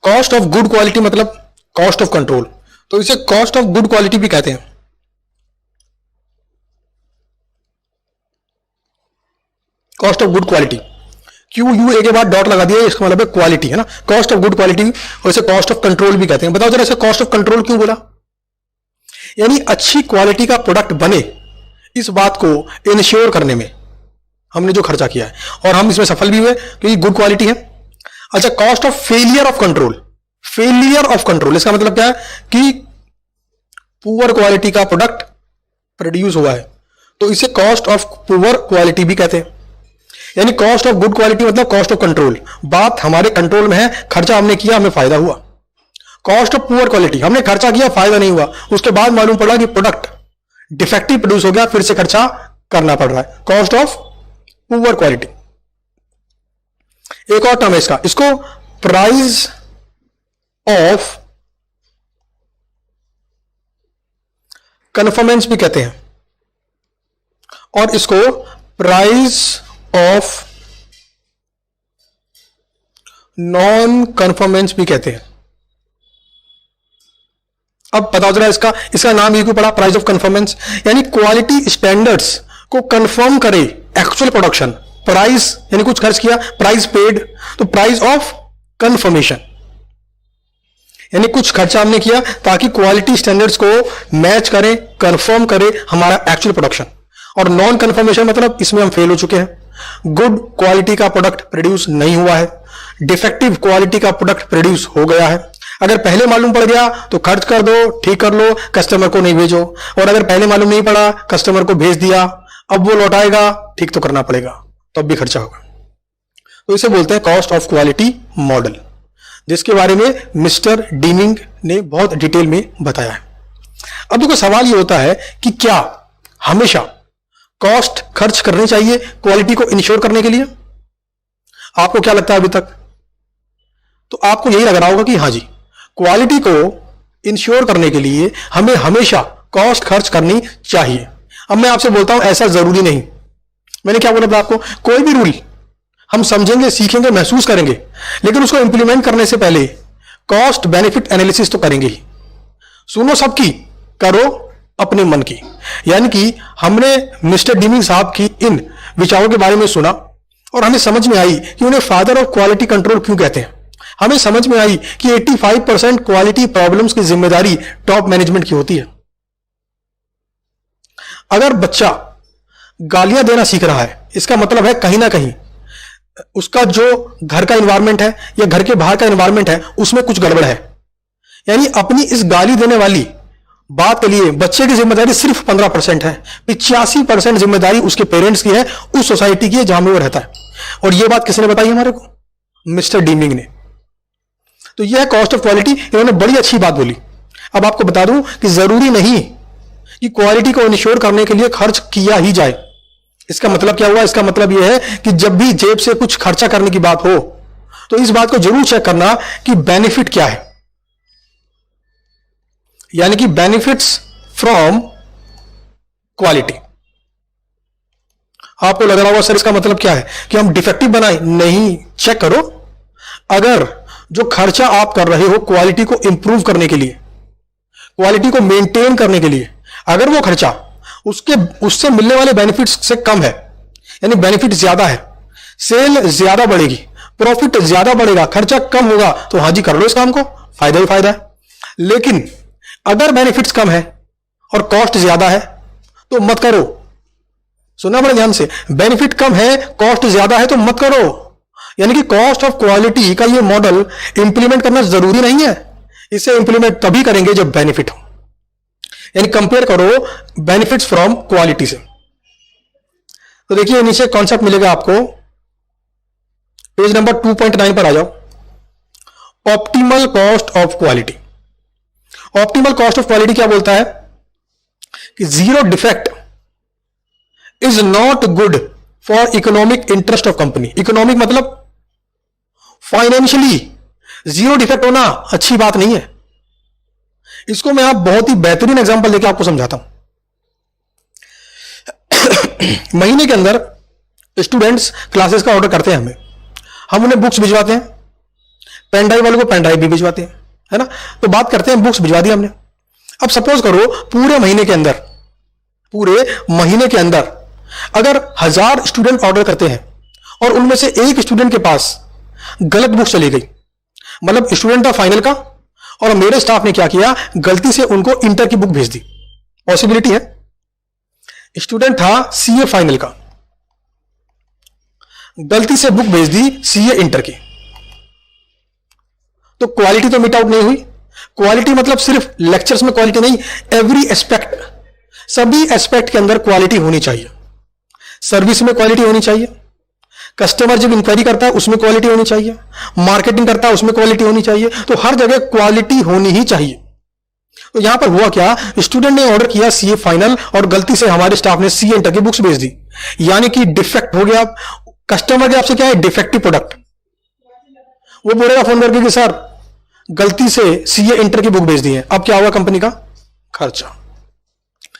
कॉस्ट ऑफ गुड क्वालिटी मतलब कॉस्ट ऑफ कंट्रोल, तो इसे कॉस्ट ऑफ गुड क्वालिटी भी कहते हैं। Cost of good quality, Q U A के बाद डॉट लगा दिया, इसका मतलब है क्वालिटी, है ना। कॉस्ट ऑफ गुड क्वालिटी, और इसे कॉस्ट ऑफ कंट्रोल भी कहते हैं। बताओ जरा इसे कॉस्ट ऑफ कंट्रोल क्यों बोला? यानी अच्छी क्वालिटी का प्रोडक्ट बने, इस बात को इंश्योर करने में हमने जो खर्चा किया है, और हम इसमें सफल भी हुए क्योंकि गुड क्वालिटी है। अच्छा, cost of failure of control. Failure of control इसका मतलब क्या है? कि पुअर क्वालिटी का प्रोडक्ट प्रोड्यूस हुआ है, तो इसे कॉस्ट ऑफ पुअर क्वालिटी भी कहते हैं। यानी कॉस्ट ऑफ गुड क्वालिटी मतलब कॉस्ट ऑफ कंट्रोल, बात हमारे कंट्रोल में है, खर्चा हमने किया, हमें फायदा हुआ। कॉस्ट ऑफ पुअर क्वालिटी, हमने खर्चा किया, फायदा नहीं हुआ, उसके बाद मालूम पड़ा कि प्रोडक्ट डिफेक्टिव प्रोड्यूस हो गया, फिर से खर्चा करना पड़ रहा है। Cost of poor quality. एक और टर्म है इसको प्राइस ऑफ कन्फर्मेंस भी कहते हैं, और इसको प्राइस ऑफ नॉन कन्फर्मेंस भी कहते हैं। अब बताओ जरा इसका नाम ये क्यों पड़ा प्राइस ऑफ कन्फर्मेंस? यानी क्वालिटी स्टैंडर्ड्स को कंफर्म करे एक्चुअल प्रोडक्शन। प्राइस यानी कुछ खर्च किया, प्राइस पेड, तो प्राइस ऑफ कंफर्मेशन यानी कुछ खर्चा हमने किया ताकि क्वालिटी स्टैंडर्ड्स को मैच करें, कंफर्म करे हमारा एक्चुअल प्रोडक्शन। और नॉन कंफर्मेशन मतलब इसमें हम फेल हो चुके हैं, गुड क्वालिटी का प्रोडक्ट प्रोड्यूस नहीं हुआ है, डिफेक्टिव क्वालिटी का प्रोडक्ट प्रोड्यूस हो गया है। अगर पहले मालूम पड़ गया तो खर्च कर दो, ठीक कर लो, कस्टमर को नहीं भेजो। और अगर पहले मालूम नहीं पड़ा, कस्टमर को भेज दिया, अब वो लौटाएगा, ठीक तो करना पड़ेगा, तो अब भी खर्चा होगा। तो इसे बोलते हैं कॉस्ट ऑफ क्वालिटी मॉडल, जिसके बारे में मिस्टर डीमिंग ने बहुत डिटेल में बताया है। अब देखो सवाल ये होता है कि क्या हमेशा कॉस्ट खर्च करनी चाहिए क्वालिटी को इंश्योर करने के लिए? आपको क्या लगता है अभी तक? तो आपको यही लग रहा होगा कि हाँ जी, क्वालिटी को इंश्योर करने के लिए हमें हमेशा कॉस्ट खर्च करनी चाहिए। अब मैं आपसे बोलता हूं ऐसा जरूरी नहीं। मैंने क्या बोला था आपको? कोई भी रूल हम समझेंगे, सीखेंगे, महसूस करेंगे, लेकिन उसको इंप्लीमेंट करने से पहले कॉस्ट बेनिफिट एनालिसिस तो करेंगे ही। सुनो सबकी, करो अपने मन की। यानी कि हमने मिस्टर डीमिंग साहब की इन विचारों के बारे में सुना और हमें समझ में आई कि उन्हें फादर ऑफ क्वालिटी कंट्रोल क्यों कहते हैं। हमें समझ में आई कि 85% क्वालिटी प्रॉब्लम्स की जिम्मेदारी टॉप मैनेजमेंट की होती है। अगर बच्चा गालियां देना सीख रहा है, इसका मतलब है कहीं ना कहीं उसका जो घर का एनवायरनमेंट है या घर के बाहर का एनवायरनमेंट है उसमें कुछ गड़बड़ है। यानी अपनी इस गाली देने वाली बात के लिए बच्चे की जिम्मेदारी सिर्फ 15% है, 85% जिम्मेदारी उसके पेरेंट्स की है, उस सोसाइटी की है जहां में वो रहता है। और यह बात किसने बताई हमारे को? मिस्टर डीमिंग ने। तो यह है कॉस्ट ऑफ क्वालिटी। इन्होंने बड़ी अच्छी बात बोली। अब आपको बता दूं कि जरूरी नहीं कि क्वालिटी को इंश्योर करने के लिए खर्च किया ही जाए। इसका मतलब क्या हुआ? इसका मतलब यह है कि जब भी जेब से कुछ खर्चा करने की बात हो तो इस बात को जरूर चेक करना कि बेनिफिट क्या है, यानी कि बेनिफिट्स फ्रॉम क्वालिटी। आपको लग रहा होगा सर इसका मतलब क्या है कि हम डिफेक्टिव बनाए? नहीं, चेक करो। अगर जो खर्चा आप कर रहे हो क्वालिटी को इंप्रूव करने के लिए, क्वालिटी को मेंटेन करने के लिए, अगर वो खर्चा उससे मिलने वाले बेनिफिट्स से कम है, यानी बेनिफिट ज्यादा है, सेल ज्यादा बढ़ेगी, प्रॉफिट ज्यादा बढ़ेगा, खर्चा कम होगा, तो हां जी कर लो इस काम को, फायदा ही फायदा है। लेकिन अगर बेनिफिट्स कम है और कॉस्ट ज्यादा है तो मत करो। सुनना बड़े ध्यान से, बेनिफिट कम है, कॉस्ट ज्यादा है तो मत करो। यानी कि कॉस्ट ऑफ क्वालिटी का ये मॉडल इंप्लीमेंट करना जरूरी नहीं है, इसे इंप्लीमेंट तभी करेंगे जब बेनिफिट हो। यानी कंपेयर करो बेनिफिट्स फ्रॉम क्वालिटी से। तो देखिए नीचे कॉन्सेप्ट मिलेगा आपको, पेज नंबर 2.9 पर आ जाओ। Optimal cost of quality. Optimal cost of quality क्या बोलता है कि zero defect is not good for economic interest of company. Economic मतलब फाइनेंशियली जीरो डिफेक्ट होना अच्छी बात नहीं है। इसको मैं आप बहुत ही बेहतरीन एग्जांपल देकर आपको समझाता हूं। महीने के अंदर स्टूडेंट्स क्लासेस का ऑर्डर करते हैं, हम उन्हें बुक्स भिजवाते हैं, पेन ड्राइव वालों को पेन ड्राइव भी भिजवाते हैं, है ना। तो बात करते हैं, बुक्स भिजवा दी हमने। अब सपोज करो पूरे महीने के अंदर अगर 1000 स्टूडेंट ऑर्डर करते हैं और उनमें से एक स्टूडेंट के पास गलत बुक चली गई, मतलब स्टूडेंट था फाइनल का और मेरे स्टाफ ने क्या किया, गलती से उनको इंटर की बुक भेज दी। पॉसिबिलिटी है, स्टूडेंट था सीए फाइनल का, गलती से बुक भेज दी सीए इंटर की, तो क्वालिटी तो मिट आउट नहीं हुई। क्वालिटी मतलब सिर्फ लेक्चर्स में क्वालिटी नहीं, एवरी एस्पेक्ट, सभी एस्पेक्ट के अंदर क्वालिटी होनी चाहिए। सर्विस में क्वालिटी होनी चाहिए, कस्टमर जब इंक्वायरी करता है उसमें क्वालिटी होनी चाहिए, मार्केटिंग करता है उसमें क्वालिटी होनी चाहिए, तो हर जगह क्वालिटी होनी ही चाहिए। तो यहां पर हुआ क्या, स्टूडेंट ने ऑर्डर किया सीए फाइनल और गलती से हमारे स्टाफ ने सीए इंटर की बुक्स भेज दी, यानी कि डिफेक्ट हो गया। कस्टमर के आपसे क्या है, डिफेक्टिव प्रोडक्ट। वो बोलेगा फोन करके कि सर गलती से सीए इंटर की बुक भेज दी है। अब क्या होगा, कंपनी का खर्चा।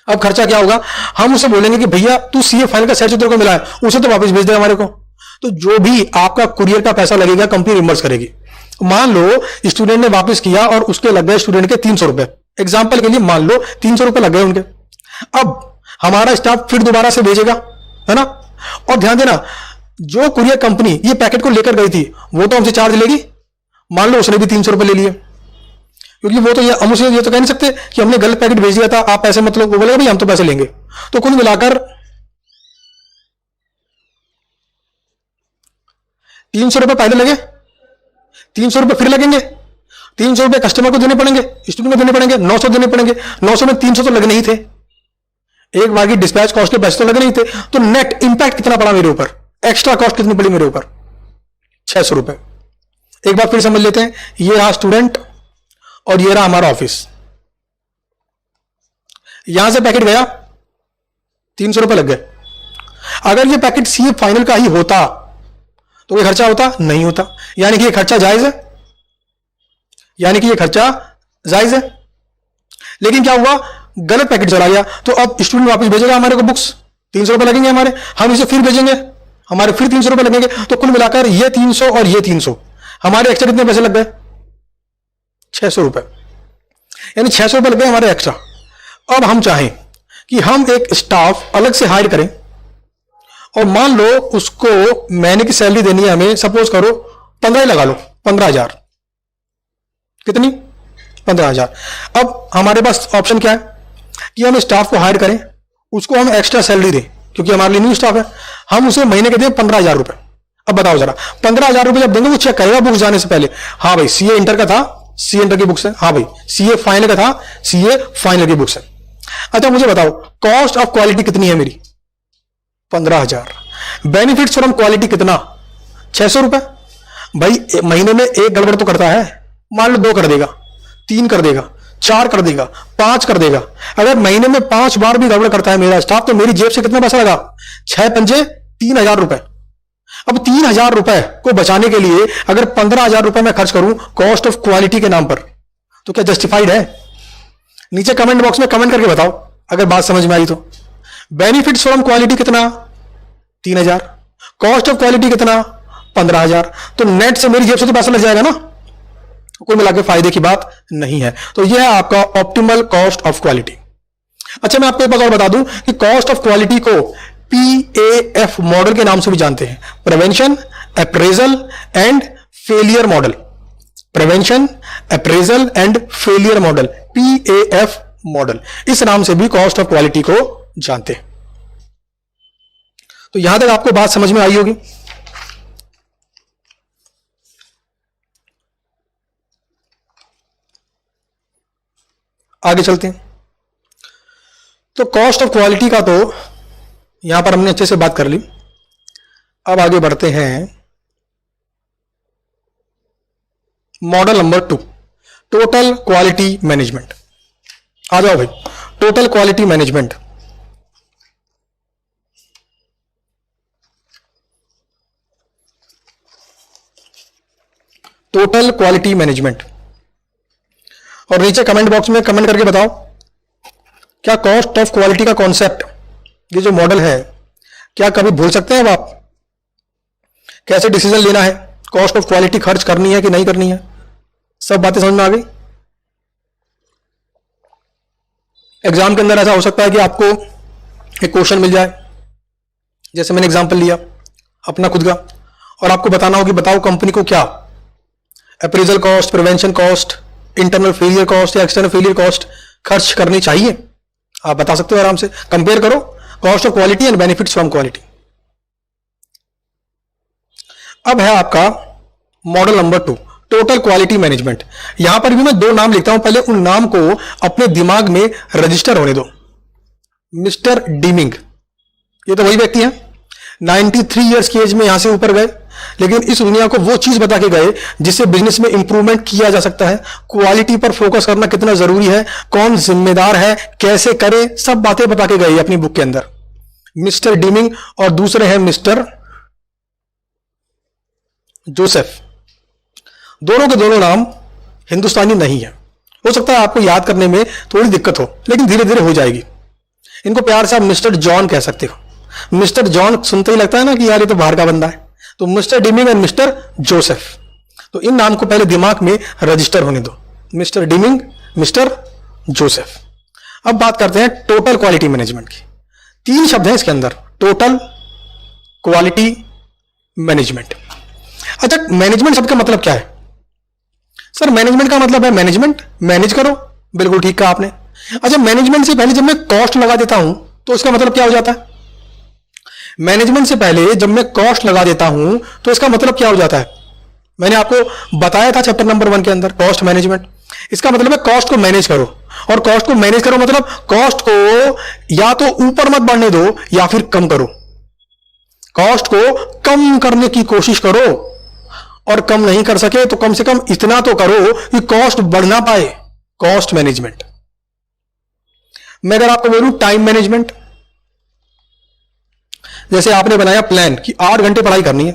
अब खर्चा क्या होगा, हम उसे बोलेंगे कि भैया तू सीए फाइनल का सेट तेरे को मिला है, उसे तो वापस भेज दे हमारे को। तो जो भी आपका कुरियर का पैसा लगेगा कंपनी रिम्बर्स करेगी। मान लो स्टूडेंट ने वापस किया और उसके लग गए स्टूडेंट के 300 रुपए, एग्जाम्पल के लिए मान लो 300 रुपए लग गए उनके। अब हमारा स्टाफ फिर दोबारा से भेजेगा, है ना। और ध्यान देना, जो कुरियर कंपनी ये पैकेट को लेकर गई थी वो तो हमसे चार्ज लेगी। मान लो उसने भी 300 रुपए ले लिए, क्योंकि वो तो हम उसे ये तो कह नहीं सकते कि हमने गलत पैकेट भेज दिया था, आप पैसे मत लो। वो बोलेगा भाई हम तो पैसे लेंगे। तो कुल मिलाकर 300 रुपए पहले लगे, 300 रुपए फिर लगेंगे, 300 रुपए कस्टमर को देने पड़ेंगे, स्टूडेंट को देने पड़ेंगे, 900 देने पड़ेंगे। 900 में 300 तो लगने ही थे, एक बार की डिस्पैच कॉस्ट के पैसे तो लगने ही थे। तो नेट इंपैक्ट कितना पड़ा मेरे ऊपर, एक्स्ट्रा कॉस्ट कितनी पड़ी मेरे ऊपर, 600 रुपए। एक बार फिर समझ लेते हैं, ये रहा स्टूडेंट और ये रहा हमारा ऑफिस। यहां से पैकेट गया, 300 रुपए लग गए। अगर ये पैकेट सीए फाइनल का ही होता तो ये खर्चा होता नहीं होता, यानी कि ये खर्चा जायज है, यानी कि ये खर्चा जायज है। लेकिन क्या हुआ, गलत पैकेट चला गया, तो अब स्टूडेंट वापस भेजेगा हमारे को बुक्स, 300 रुपए लगेंगे हमारे, हम इसे फिर भेजेंगे, हमारे फिर 300 रुपए लगेंगे। तो कुल मिलाकर ये 300 और ये 300, हमारे एक्स्ट्रा कितने पैसे लग गए, 600 रुपए, यानी 600 रुपए लग गए हमारे एक्स्ट्रा। अब हम चाहें कि हम एक स्टाफ अलग से हायर करें और मान लो उसको महीने की सैलरी देनी है हमें, सपोज करो 15 लगा लो, 15,000। कितनी, 15,000। अब हमारे पास ऑप्शन क्या है कि हम स्टाफ को हायर करें, उसको हम एक्स्ट्रा सैलरी दें, क्योंकि हमारे लिए न्यू स्टाफ है, हम उसे महीने के दें 15,000 रुपए। अब बताओ जरा, 15,000 रुपए जब देंगे वो चेक करेगा बुक्स जाने से पहले, हाँ भाई सीए इंटर का था, सीए इंटर की बुक्स है, हाँ भाई सीए फाइनल का था, सीए फाइनल की बुक्स है। अच्छा मुझे बताओ कॉस्ट ऑफ क्वालिटी कितनी है मेरी, 15,000। बेनिफिट्स फ्रॉम क्वालिटी कितना, 600 रुपए। भाई महीने में एक गड़बड़ तो करता है, मान लो 2 कर देगा, 3 कर देगा, 4 कर देगा, 5 कर देगा। अगर महीने में 5 बार भी गड़बड़ करता है मेरा स्टाफ, तो मेरी जेब से कितना पैसा लगा, 6 पंजे 3,000 रुपए। अब 3,000 रुपए को बचाने के लिए अगर 15,000 रुपए मैं खर्च करूं कॉस्ट ऑफ क्वालिटी के नाम पर, तो क्या जस्टिफाइड है? नीचे कमेंट बॉक्स में कमेंट करके बताओ अगर बात समझ में आई तो। बेनिफिट्स फ्रॉम क्वालिटी कितना, 3,000। कॉस्ट ऑफ क्वालिटी कितना? 15,000। तो नेट से मेरी जेब से तो पैसा लग जाएगा ना, कोई मिला के फायदे की बात नहीं है। तो यह है आपका ऑप्टिमल कॉस्ट ऑफ क्वालिटी। अच्छा, मैं आपको एक बात और बता दूं कि कॉस्ट ऑफ क्वालिटी को PAF मॉडल के नाम से भी जानते हैं, prevention, appraisal and failure model. Prevention, appraisal and failure model, PAF model, इस नाम से भी कॉस्ट ऑफ क्वालिटी को जानते हैं। तो यहां तक आपको बात समझ में आई होगी। आगे चलते हैं। तो कॉस्ट ऑफ क्वालिटी का तो यहां पर हमने अच्छे से बात कर ली। अब आगे बढ़ते हैं model number 2, total quality management. आ जाओ भाई, total quality management. Total quality management. और नीचे कमेंट बॉक्स में कमेंट करके बताओ, क्या कॉस्ट ऑफ क्वालिटी का कॉन्सेप्ट, ये जो मॉडल है, क्या कभी भूल सकते हैं अब आप? कैसे डिसीजन लेना है, कॉस्ट ऑफ क्वालिटी खर्च करनी है कि नहीं करनी है, सब बातें समझ में आ गई? एग्जाम के अंदर ऐसा हो सकता है कि आपको एक क्वेश्चन मिल जाए, जैसे मैंने एग्जांपल लिया अपना खुद का, और आपको बताना हो कि बताओ कंपनी को क्या appraisal cost, prevention cost, internal failure cost या एक्सटर्नल फेलियर कॉस्ट खर्च करनी चाहिए। आप बता सकते हो आराम से, कंपेयर करो cost of quality and benefits from quality. अब है आपका model number 2, total quality management. यहां पर भी मैं 2 नाम लिखता हूं, पहले उन नाम को अपने दिमाग में रजिस्टर होने दो। मिस्टर डीमिंग, ये तो वही व्यक्ति हैं, 93 इयर्स की एज में यहां से ऊपर गए, लेकिन इस दुनिया को वो चीज बता के गए जिससे बिजनेस में इंप्रूवमेंट किया जा सकता है, क्वालिटी पर फोकस करना कितना जरूरी है, कौन जिम्मेदार है, कैसे करें, सब बातें बता के गए अपनी बुक के अंदर, मिस्टर डीमिंग। और दूसरे हैं मिस्टर जोसेफ। दोनों के दोनों नाम हिंदुस्तानी नहीं है। हो सकता है आपको याद करने में थोड़ी दिक्कत हो, लेकिन धीरे धीरे हो जाएगी। इनको प्यार से आप मिस्टर जॉन कह सकते हो। मिस्टर जॉन सुनते ही लगता है ना कि यार ये तो बाहर का बंदा है। तो mister dimming and mister Joseph, तो इन नाम को पहले दिमाग में रजिस्टर होने दो, मिस्टर डीमिंग, मिस्टर जोसेफ। अब बात करते हैं टोटल क्वालिटी मैनेजमेंट की। 3 शब्द हैं इसके अंदर, टोटल क्वालिटी मैनेजमेंट। अच्छा, मैनेजमेंट शब्द का मतलब क्या है? सर मैनेजमेंट का मतलब है मैनेजमेंट, मैनेज करो, बिल्कुल ठीक कहा आपने। अच्छा, मैनेजमेंट से पहले जब मैं कॉस्ट लगा देता हूं तो इसका मतलब क्या हो जाता है? मैनेजमेंट से पहले जब मैं कॉस्ट लगा देता हूं तो इसका मतलब क्या हो जाता है? मैंने आपको बताया था चैप्टर नंबर 1 के अंदर, कॉस्ट मैनेजमेंट। इसका मतलब है कॉस्ट को मैनेज करो, और कॉस्ट को मैनेज करो मतलब कॉस्ट को या तो ऊपर मत बढ़ने दो या फिर कम करो। कॉस्ट को कम करने की कोशिश करो, और कम नहीं कर सके तो कम से कम इतना तो करो कि कॉस्ट बढ़ ना पाए। Cost management. मैं अगर आपको बोलूं टाइम मैनेजमेंट, जैसे आपने बनाया प्लान कि 8 घंटे पढ़ाई करनी है,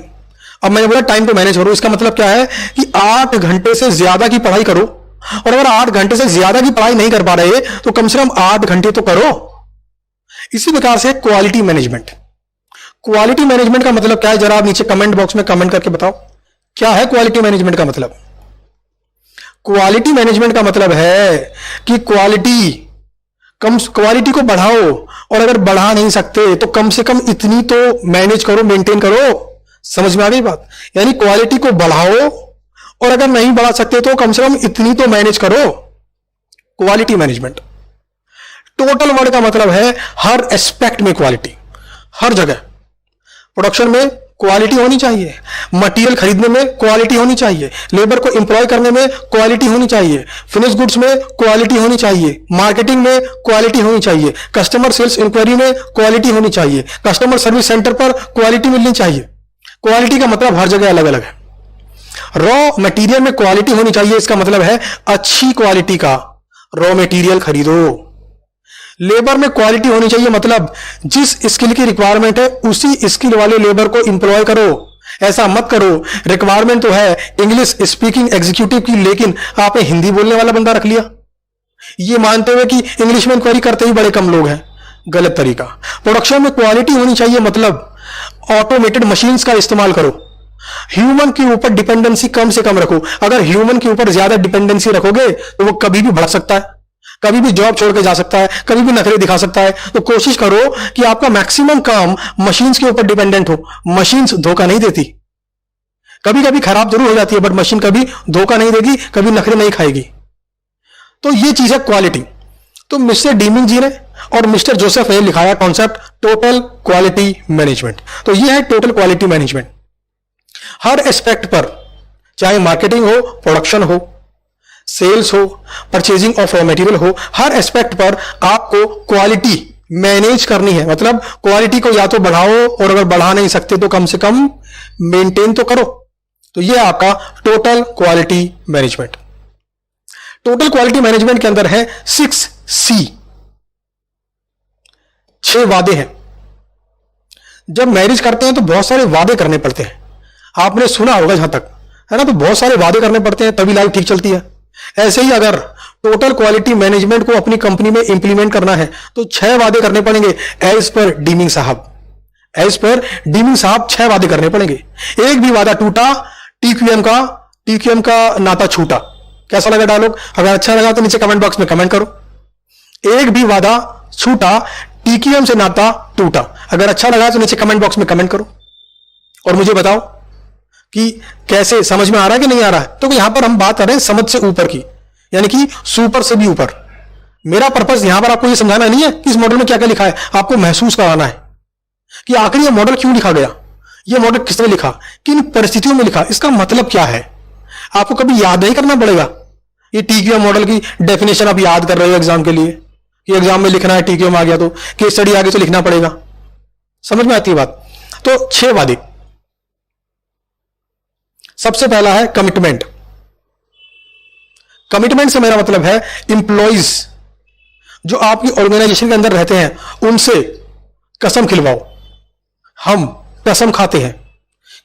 अब मैंने बोला टाइम को मैनेज करो, इसका मतलब क्या है कि 8 घंटे से ज्यादा की पढ़ाई करो, और अगर 8 घंटे से ज्यादा की पढ़ाई नहीं कर पा रहे तो कम से कम 8 घंटे तो करो। इसी प्रकार से क्वालिटी मैनेजमेंट। क्वालिटी मैनेजमेंट का मतलब क्या है, जरा आप नीचे कमेंट बॉक्स में कमेंट करके बताओ, क्या है क्वालिटी मैनेजमेंट का मतलब? क्वालिटी मैनेजमेंट का मतलब है कि क्वालिटी को बढ़ाओ, और अगर बढ़ा नहीं सकते तो कम से कम इतनी तो मैनेज करो, मेंटेन करो। समझ में आ गई बात? यानी क्वालिटी को बढ़ाओ, और अगर नहीं बढ़ा सकते तो कम से कम इतनी तो मैनेज करो। Quality management. टोटल वर्ड का मतलब है हर एस्पेक्ट में क्वालिटी, हर जगह। प्रोडक्शन में क्वालिटी होनी चाहिए, मटेरियल खरीदने में क्वालिटी होनी चाहिए, लेबर को एम्प्लॉय करने में क्वालिटी होनी चाहिए, फिनिश गुड्स में क्वालिटी होनी चाहिए, मार्केटिंग में क्वालिटी होनी चाहिए, कस्टमर सेल्स इंक्वायरी में क्वालिटी होनी चाहिए, कस्टमर सर्विस सेंटर पर क्वालिटी मिलनी चाहिए। क्वालिटी का मतलब हर जगह अलग अलग है। रॉ मटेरियल में क्वालिटी होनी चाहिए, इसका मतलब है अच्छी क्वालिटी का रॉ मटेरियल खरीदो। लेबर में क्वालिटी होनी चाहिए, मतलब जिस स्किल की रिक्वायरमेंट है उसी स्किल वाले लेबर को एम्प्लॉय करो। ऐसा मत करो रिक्वायरमेंट तो है इंग्लिश स्पीकिंग एग्जीक्यूटिव की, लेकिन आपने हिंदी बोलने वाला बंदा रख लिया, ये मानते हुए कि इंग्लिश में इंक्वायरी करते ही बड़े कम लोग हैं। गलत तरीका। प्रोडक्शन में क्वालिटी होनी चाहिए, मतलब ऑटोमेटेड मशीन्स का इस्तेमाल करो, ह्यूमन के ऊपर डिपेंडेंसी कम से कम रखो। अगर ह्यूमन के ऊपर ज्यादा डिपेंडेंसी रखोगे तो वो कभी भी बढ़ सकता है, कभी भी जॉब छोड़ के जा सकता है, कभी भी नखरे दिखा सकता है। तो कोशिश करो कि आपका मैक्सिमम काम मशीन्स के ऊपर डिपेंडेंट हो। मशीन्स धोखा नहीं देती, कभी कभी खराब जरूर हो जाती है, बट मशीन कभी धोखा नहीं देगी, कभी नखरे नहीं खाएगी। तो ये चीज है क्वालिटी। तो मिस्टर डीमिंग जी ने और मिस्टर जोसेफ ने लिखाया कॉन्सेप्ट टोटल क्वालिटी मैनेजमेंट। तो ये है टोटल क्वालिटी मैनेजमेंट। हर एस्पेक्ट पर, चाहे मार्केटिंग हो, प्रोडक्शन हो, सेल्स हो, परचेजिंग ऑफ रॉ मटेरियल हो, हर एस्पेक्ट पर आपको क्वालिटी मैनेज करनी है। मतलब क्वालिटी को या तो बढ़ाओ, और अगर बढ़ा नहीं सकते तो कम से कम मेंटेन तो करो। तो यह आपका total quality management. Total quality management के अंदर है 6C, 6 वादे हैं। जब मैरिज करते हैं तो बहुत सारे वादे करने पड़ते हैं, आपने सुना होगा जहां तक, है ना। तो बहुत सारे वादे करने पड़ते हैं तभी लाइफ ठीक चलती है। ऐसे ही अगर टोटल क्वालिटी मैनेजमेंट को अपनी कंपनी में इंप्लीमेंट करना है तो 6 वादे करने पड़ेंगे एज पर डीमिंग साहब। एज पर डीमिंग साहब 6 वादे करने पड़ेंगे। एक भी वादा टूटा, टीक्यूएम का नाता छूटा। कैसा लगा डायलॉग? अगर अच्छा लगा तो नीचे कमेंट बॉक्स में कमेंट करो। एक भी वादा छूटा, टीक्यूएम से नाता टूटा। अगर अच्छा लगा तो नीचे कमेंट बॉक्स में कमेंट करो और मुझे बताओ कि कैसे समझ में आ रहा है कि नहीं आ रहा है। तो यहां पर हम बात कर रहे हैं समझ से ऊपर की, यानी कि सुपर से भी ऊपर। मेरा पर्पस यहां पर आपको यह समझाना नहीं है कि इस मॉडल में क्या क्या लिखा है, आपको महसूस कराना है कि आखिर यह मॉडल क्यों लिखा गया, यह मॉडल किसने लिखा, किन परिस्थितियों में लिखा, इसका मतलब क्या है। आपको कभी याद नहीं करना पड़ेगा। ये टीक्यूएम मॉडल की डेफिनेशन आप याद कर रहे हो एग्जाम के लिए कि एग्जाम में लिखना है, टीक्यूएम आ गया तो केस स्टडी आ गई तो लिखना पड़ेगा। समझ में आती है बात? तो 6 वादे। सबसे पहला है कमिटमेंट। कमिटमेंट से मेरा मतलब है इंप्लॉइज जो आपकी ऑर्गेनाइजेशन के अंदर रहते हैं उनसे कसम खिलवाओ। हम कसम खाते हैं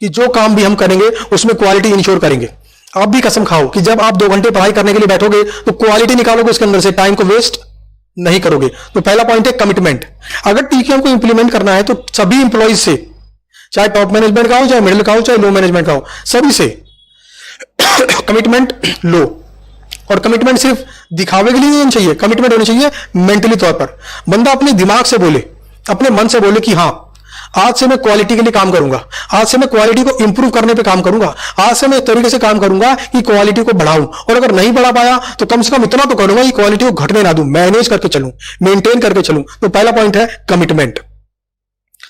कि जो काम भी हम करेंगे उसमें क्वालिटी इंश्योर करेंगे। आप भी कसम खाओ कि जब आप 2 घंटे पढ़ाई करने के लिए बैठोगे तो क्वालिटी निकालोगे उसके अंदर से, टाइम को वेस्ट नहीं करोगे। तो पहला पॉइंट है कमिटमेंट। अगर टीक्यूएम को इंप्लीमेंट करना है तो सभी इंप्लॉइज से, चाहे टॉप मैनेजमेंट का हो, चाहे मिडिल का हो, चाहे लो मैनेजमेंट का हो, सभी से कमिटमेंट लो। और कमिटमेंट सिर्फ दिखावे के लिए नहीं होना चाहिए, कमिटमेंट होनी चाहिए मेंटली तौर पर। बंदा अपने दिमाग से बोले, अपने मन से बोले कि हां आज से मैं क्वालिटी के लिए काम करूंगा, आज से मैं क्वालिटी को इंप्रूव करने पे काम करूंगा, आज से मैं इस तरीके से काम करूंगा कि क्वालिटी को बढ़ाऊं। और अगर नहीं बढ़ा पाया तो कम से कम इतना तो करूंगा कि क्वालिटी को घटने ना दूं, मैनेज करके चलूं, मेंटेन करके चलूं। तो पहला पॉइंट है कमिटमेंट।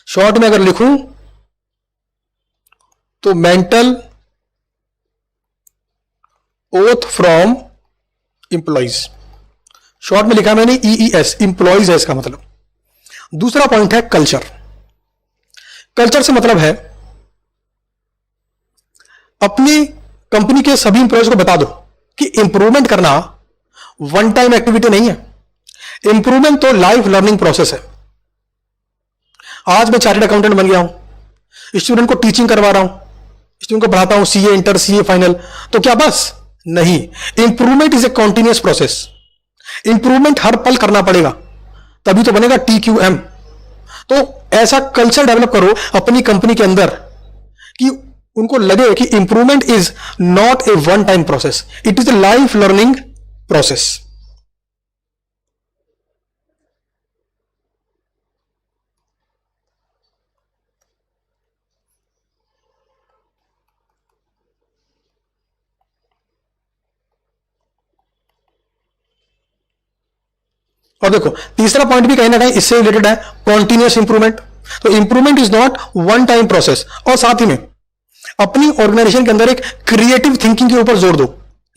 शॉर्ट में अगर लिखूं तो mental oath from employees. Short में लिखा मैंने EES, इंप्लॉइज है इसका मतलब। दूसरा पॉइंट है कल्चर। कल्चर से मतलब है अपनी कंपनी के सभी इंप्लॉइज को बता दो कि इंप्रूवमेंट करना वन टाइम एक्टिविटी नहीं है। इंप्रूवमेंट तो लाइफ लर्निंग प्रोसेस है। आज मैं चार्टर्ड अकाउंटेंट बन गया हूं, स्टूडेंट को टीचिंग करवा रहा हूं, स्टूडेंट को पढ़ाता हूं सीए इंटर, सीए फाइनल, तो क्या बस नहीं। Improvement is a continuous process. Improvement हर पल करना पड़ेगा, तभी तो बनेगा TQM। तो ऐसा कल्चर डेवलप करो अपनी कंपनी के अंदर कि उनको लगे कि improvement is not a one time process, it is a life learning process. और देखो तीसरा पॉइंट भी कहीं ना कहीं इससे रिलेटेड है, कॉन्टिन्यूअस इंप्रूवमेंट। तो improvement is not one time process. और साथ ही में अपनी ऑर्गेनाइजेशन के अंदर एक क्रिएटिव थिंकिंग के ऊपर जोर दो,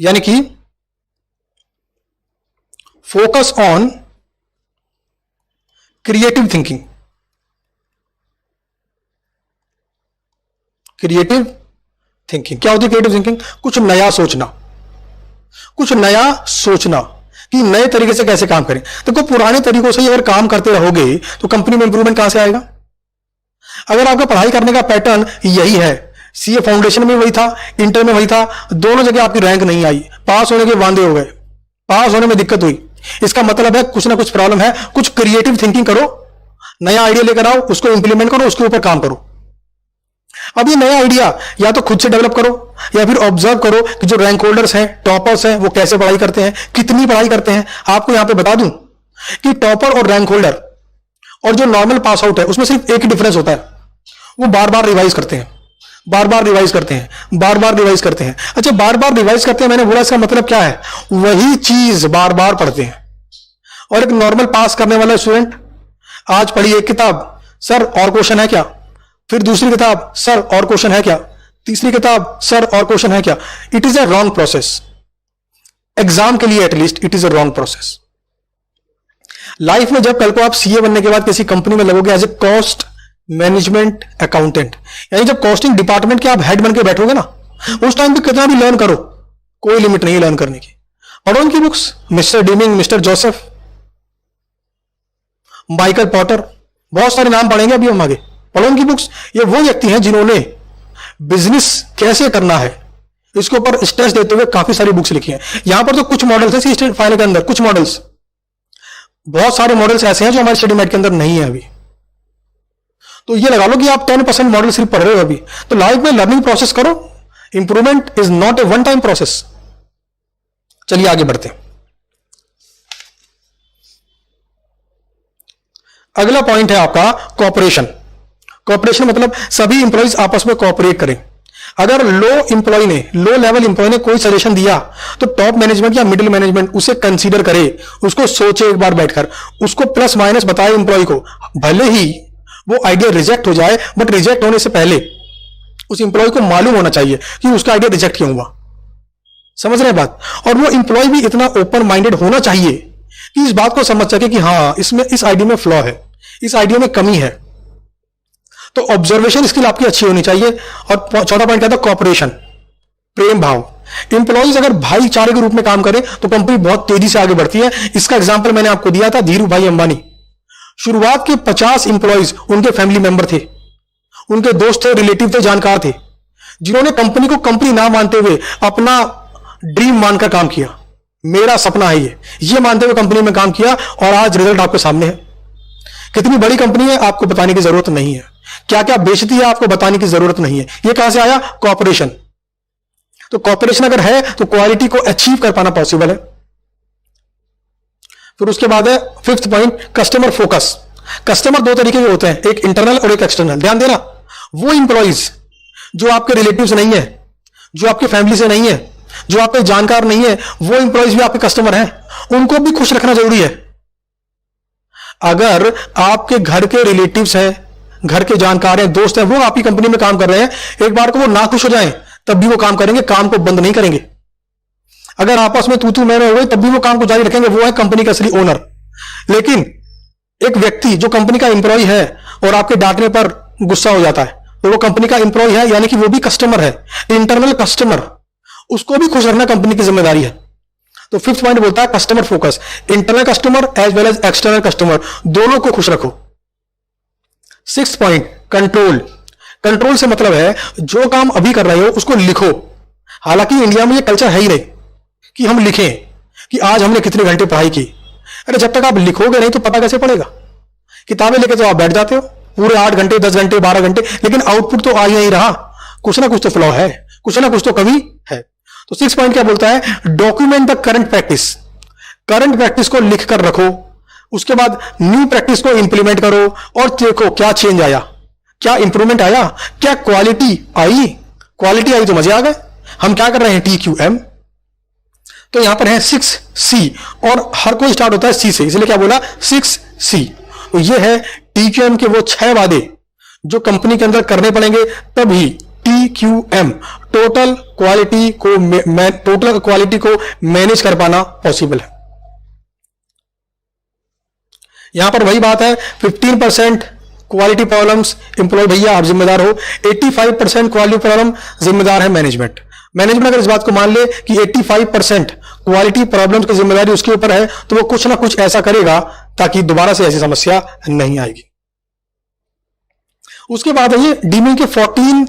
यानी कि focus on creative thinking. Creative thinking क्या होती है? क्रिएटिव थिंकिंग कुछ नया सोचना, कुछ नया सोचना कि नए तरीके से कैसे काम करें। देखो पुराने तरीकों से अगर काम करते रहोगे तो कंपनी में इंप्रूवमेंट कहां से आएगा? अगर आपका पढ़ाई करने का पैटर्न यही है, सीए फाउंडेशन में वही था, इंटर में वही था, दोनों जगह आपकी रैंक नहीं आई, पास होने के वांदे हो गए, पास होने में दिक्कत हुई, इसका मतलब है कुछ ना कुछ प्रॉब्लम है। कुछ क्रिएटिव थिंकिंग करो, नया आइडिया लेकर आओ, उसको इंप्लीमेंट करो, उसके ऊपर काम करो। अब ये नया आइडिया या तो खुद से डेवलप करो या फिर ऑब्जर्व करो कि जो रैंक होल्डर्स हैं, टॉपर्स हैं, वो कैसे पढ़ाई करते हैं, कितनी पढ़ाई करते हैं। आपको यहां पे बता दूं कि टॉपर और रैंक होल्डर और जो नॉर्मल पास आउट है उसमें सिर्फ एक ही डिफरेंस होता है, वो बार बार रिवाइज करते हैं, बार बार रिवाइज करते हैं, बार बार रिवाइज करते हैं। अच्छा, बार बार रिवाइज करते हैं, मैंने बोला इसका मतलब क्या है? वही चीज बार बार पढ़ते हैं। और एक नॉर्मल पास करने वाला स्टूडेंट आज पढ़ी एक किताब, सर और क्वेश्चन है क्या? फिर दूसरी किताब, सर और क्वेश्चन है क्या? तीसरी किताब, सर और क्वेश्चन है क्या? It is a wrong process. Exam के लिए at least it is a wrong process. Life में जब कल को आप सीए बनने के बाद किसी कंपनी में लगोगे as a cost management accountant, यानी जब कॉस्टिंग डिपार्टमेंट के आप हेड बन के बैठोगे ना, उस टाइम पे कितना भी लर्न करो, कोई लिमिट नहीं है लर्न करने की। पढ़ो उनकी books, mister dimming, mister Joseph, Michael Potter, बहुत सारे नाम पढ़ेंगे अभी हम आगे। पढ़ो उनकी बुक्स। ये वो व्यक्ति हैं जिन्होंने बिजनेस कैसे करना है इसके ऊपर स्ट्रेस देते हुए काफी सारी बुक्स लिखी हैं। यहां पर तो कुछ मॉडल्स हैं सी फाइनल के अंदर, कुछ मॉडल्स, बहुत सारे मॉडल्स ऐसे हैं जो हमारे स्टडी मेट के अंदर नहीं है अभी। तो ये लगा लो कि आप 10% मॉडल सिर्फ पढ़ रहे हो अभी। तो लाइफ में लर्निंग प्रोसेस करो। Improvement is not a one time process. चलिए आगे बढ़ते हैं। अगला पॉइंट है आपका कोऑपरेशन। कोऑपरेशन मतलब सभी इंप्लॉइज आपस में कोऑपरेट करें। अगर लो लेवल इंप्लॉय ने कोई सजेशन दिया तो टॉप मैनेजमेंट या मिडिल मैनेजमेंट उसे कंसीडर करे, उसको सोचे एक बार बैठकर, उसको प्लस माइनस बताए इंप्लॉय को। भले ही वो आइडिया रिजेक्ट हो जाए, बट रिजेक्ट होने से पहले उस इंप्लॉय को मालूम होना चाहिए कि उसका आइडिया रिजेक्ट क्यों हुआ। समझ रहे हैं बात? और वो इंप्लॉय भी इतना ओपन माइंडेड होना चाहिए कि इस बात को समझ सके कि हाँ, इसमें इस आइडिया में फ्लॉ है, इस आइडिया में कमी है। तो ऑब्जर्वेशन स्किल आपकी अच्छी होनी चाहिए। और चौथा पॉइंट क्या था? कॉपरेशन, प्रेम भाव। इंप्लॉइज अगर भाईचारे के रूप में काम करें तो कंपनी बहुत तेजी से आगे बढ़ती है। इसका एग्जांपल मैंने आपको दिया था, धीरू भाई अंबानी। शुरुआत के 50 इंप्लॉइज उनके फैमिली मेंबर थे, उनके दोस्त थे, रिलेटिव थे, जानकार थे, जिन्होंने कंपनी को कंपनी ना मानते हुए अपना ड्रीम मानकर काम किया। मेरा सपना है ये मानते हुए कंपनी में काम किया और आज रिजल्ट आपके सामने है। कितनी बड़ी कंपनी है आपको बताने की जरूरत नहीं है, क्या क्या बेचती है आपको बताने की जरूरत नहीं है। ये कहां से आया? कॉपरेशन। तो कॉपरेशन अगर है तो क्वालिटी को अचीव कर पाना पॉसिबल है। फिर उसके बाद है fifth point, customer focus. Customer दो तरीके के होते हैं, एक इंटरनल और एक एक्सटर्नल। ध्यान देना, वो इंप्लॉइज जो आपके रिलेटिव्स नहीं है, जो आपके फैमिली से नहीं है, जो आपके जानकार नहीं है, वो इंप्लॉइज भी आपके कस्टमर हैं, उनको भी खुश रखना जरूरी है। अगर आपके घर के रिलेटिव्स हैं, घर के जानकार हैं, दोस्त हैं, वो आपकी कंपनी में काम कर रहे हैं, एक बार को वो ना खुश हो जाएं तब भी वो काम करेंगे, काम को बंद नहीं करेंगे। अगर आपस में तू मैं हो गई तब भी वो काम को जारी रखेंगे, वो है कंपनी का असली ओनर। लेकिन एक व्यक्ति जो कंपनी का एम्प्लॉय है और आपके डांटने पर गुस्सा हो जाता है तो वो कंपनी का एम्प्लॉय है, यानी कि वो भी कस्टमर है, इंटरनल कस्टमर, उसको भी खुश रखना कंपनी की जिम्मेदारी है। तो फिफ्थ पॉइंट बोलता है customer focus. Internal customer as well as external customer दोनों को खुश रखो। Sixth point, control. कंट्रोल से मतलब है जो काम अभी कर रहे हो उसको लिखो। हालांकि इंडिया में ये कल्चर है ही नहीं कि हम लिखें कि आज हमने कितने घंटे पढ़ाई की। अरे जब तक आप लिखोगे नहीं तो पता कैसे पड़ेगा? किताबें लेके तो आप बैठ जाते हो पूरे 8 घंटे, 10 घंटे, 12 घंटे, लेकिन आउटपुट तो आ ही नहीं रहा। कुछ ना कुछ तो फ्लॉ है, कुछ ना कुछ तो कमी है। तो 6 पॉइंट क्या बोलता है? Document the current practice. Current practice को लिख कर रखो, उसके बाद न्यू प्रैक्टिस को इंप्लीमेंट करो और देखो क्या चेंज आया, क्या इंप्रूवमेंट आया, क्या क्वालिटी आई। क्वालिटी आई तो मजे आ गए। हम क्या कर रहे हैं? TQM। तो यहां पर है 6C और हर कोई स्टार्ट होता है C से, इसलिए क्या बोला? 6C। तो ये है TQM के वो 6 वादे जो कंपनी के अंदर करने पड़ेंगे, तभी TQM टोटल क्वालिटी को मैनेज कर पाना पॉसिबल है। यहां पर वही बात है, 15% क्वालिटी प्रॉब्लम्स एम्प्लॉय भैया आप जिम्मेदार हो, 85% क्वालिटी प्रॉब्लम जिम्मेदार है मैनेजमेंट। मैनेजमेंट अगर इस बात को मान ले कि 85% क्वालिटी प्रॉब्लम्स की जिम्मेदारी उसके ऊपर है तो वो कुछ ना कुछ ऐसा करेगा ताकि दोबारा से ऐसी समस्या नहीं आएगी। उसके बाद है ये डीमिंग के 14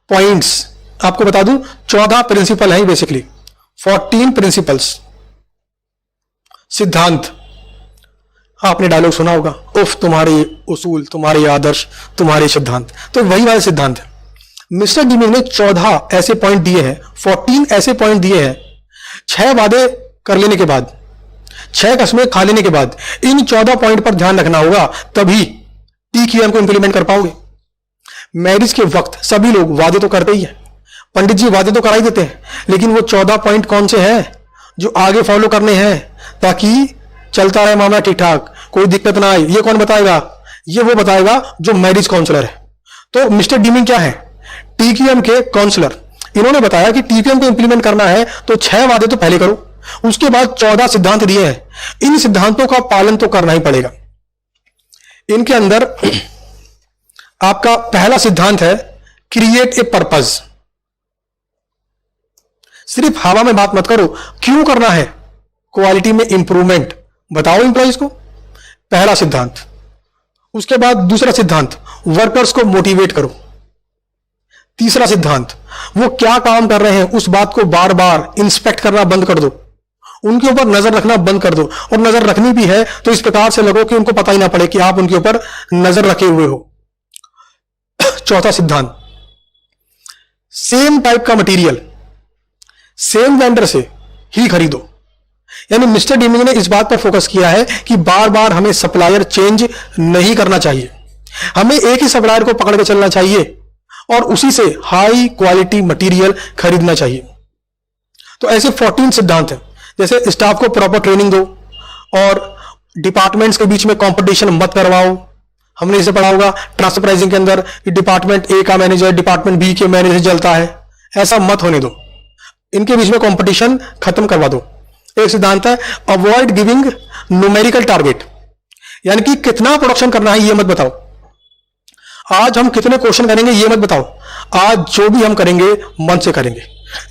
पॉइंट्स। आपको बता दूं 14 प्रिंसिपल है बेसिकली, 14 प्रिंसिपल्स, सिद्धांत। आपने डायलॉग सुना होगा, उफ तुम्हारे उसूल, तुम्हारे आदर्श, तुम्हारे सिद्धांत। तो वही वाले सिद्धांत है। मिस्टर डीमिंग ने 14 ऐसे पॉइंट दिए हैं, 14 ऐसे पॉइंट दिए हैं, 6 वादे कर लेने के बाद, 6 कस्में खा लेने के बाद इन 14 पॉइंट पर ध्यान रखना होगा, तभी TQM को इंप्लीमेंट कर पाओगे। मैरिज के वक्त सभी लोग वादे तो करते ही हैं, पंडित जी वादे तो करा ही देते हैं, लेकिन वो 14 पॉइंट कौन से हैं जो आगे फॉलो करने हैं ताकि चलता रहे मामला ठीक ठाक, कोई दिक्कत ना आए, ये कौन बताएगा? ये वो बताएगा जो मैरिज काउंसलर है। तो मिस्टर डीमिंग क्या है? TQM के काउंसलर। इन्होंने बताया कि TQM को इंप्लीमेंट करना है तो 6 वादे तो पहले करो, उसके बाद 14 सिद्धांत दिए हैं, इन सिद्धांतों का पालन तो करना ही पड़ेगा। इनके अंदर आपका पहला सिद्धांत है क्रिएट ए पर्पज। सिर्फ हवा में बात मत करो, क्यों करना है? क्वालिटी में इंप्रूवमेंट बताओ इंप्लॉइज को, पहला सिद्धांत। उसके बाद दूसरा सिद्धांत वर्कर्स को मोटिवेट करो। तीसरा सिद्धांत वो क्या काम कर रहे हैं उस बात को बार बार इंस्पेक्ट करना बंद कर दो, उनके ऊपर नजर रखना बंद कर दो, और नजर रखनी भी है तो इस प्रकार से लगो कि उनको पता ही ना पड़े कि आप उनके ऊपर नजर रखे हुए हो। चौथा सिद्धांत सेम टाइप का मटेरियल सेम वेंडर से ही खरीदो। यानी मिस्टर डीमिंग ने इस बात पर फोकस किया है कि बार बार हमें सप्लायर चेंज नहीं करना चाहिए, हमें एक ही सप्लायर को पकड़ के चलना चाहिए और उसी से हाई क्वालिटी मटेरियल खरीदना चाहिए। तो ऐसे 14 सिद्धांत हैं, जैसे स्टाफ को प्रॉपर ट्रेनिंग दो और डिपार्टमेंट्स के बीच में कंपटीशन मत करवाओ। हमने इसे पढ़ा होगा ट्रांसफर प्राइसिंग के अंदर कि डिपार्टमेंट ए का मैनेजर डिपार्टमेंट बी के मैनेजर जलता है, ऐसा मत होने दो, इनके बीच में कंपटीशन खत्म करवा दो। एक सिद्धांत है अवॉइड गिविंग न्यूमेरिकल टारगेट, यानी कि कितना प्रोडक्शन करना है ये मत बताओ, आज हम कितने क्वेश्चन करेंगे ये मत बताओ, आज जो भी हम करेंगे मन से करेंगे,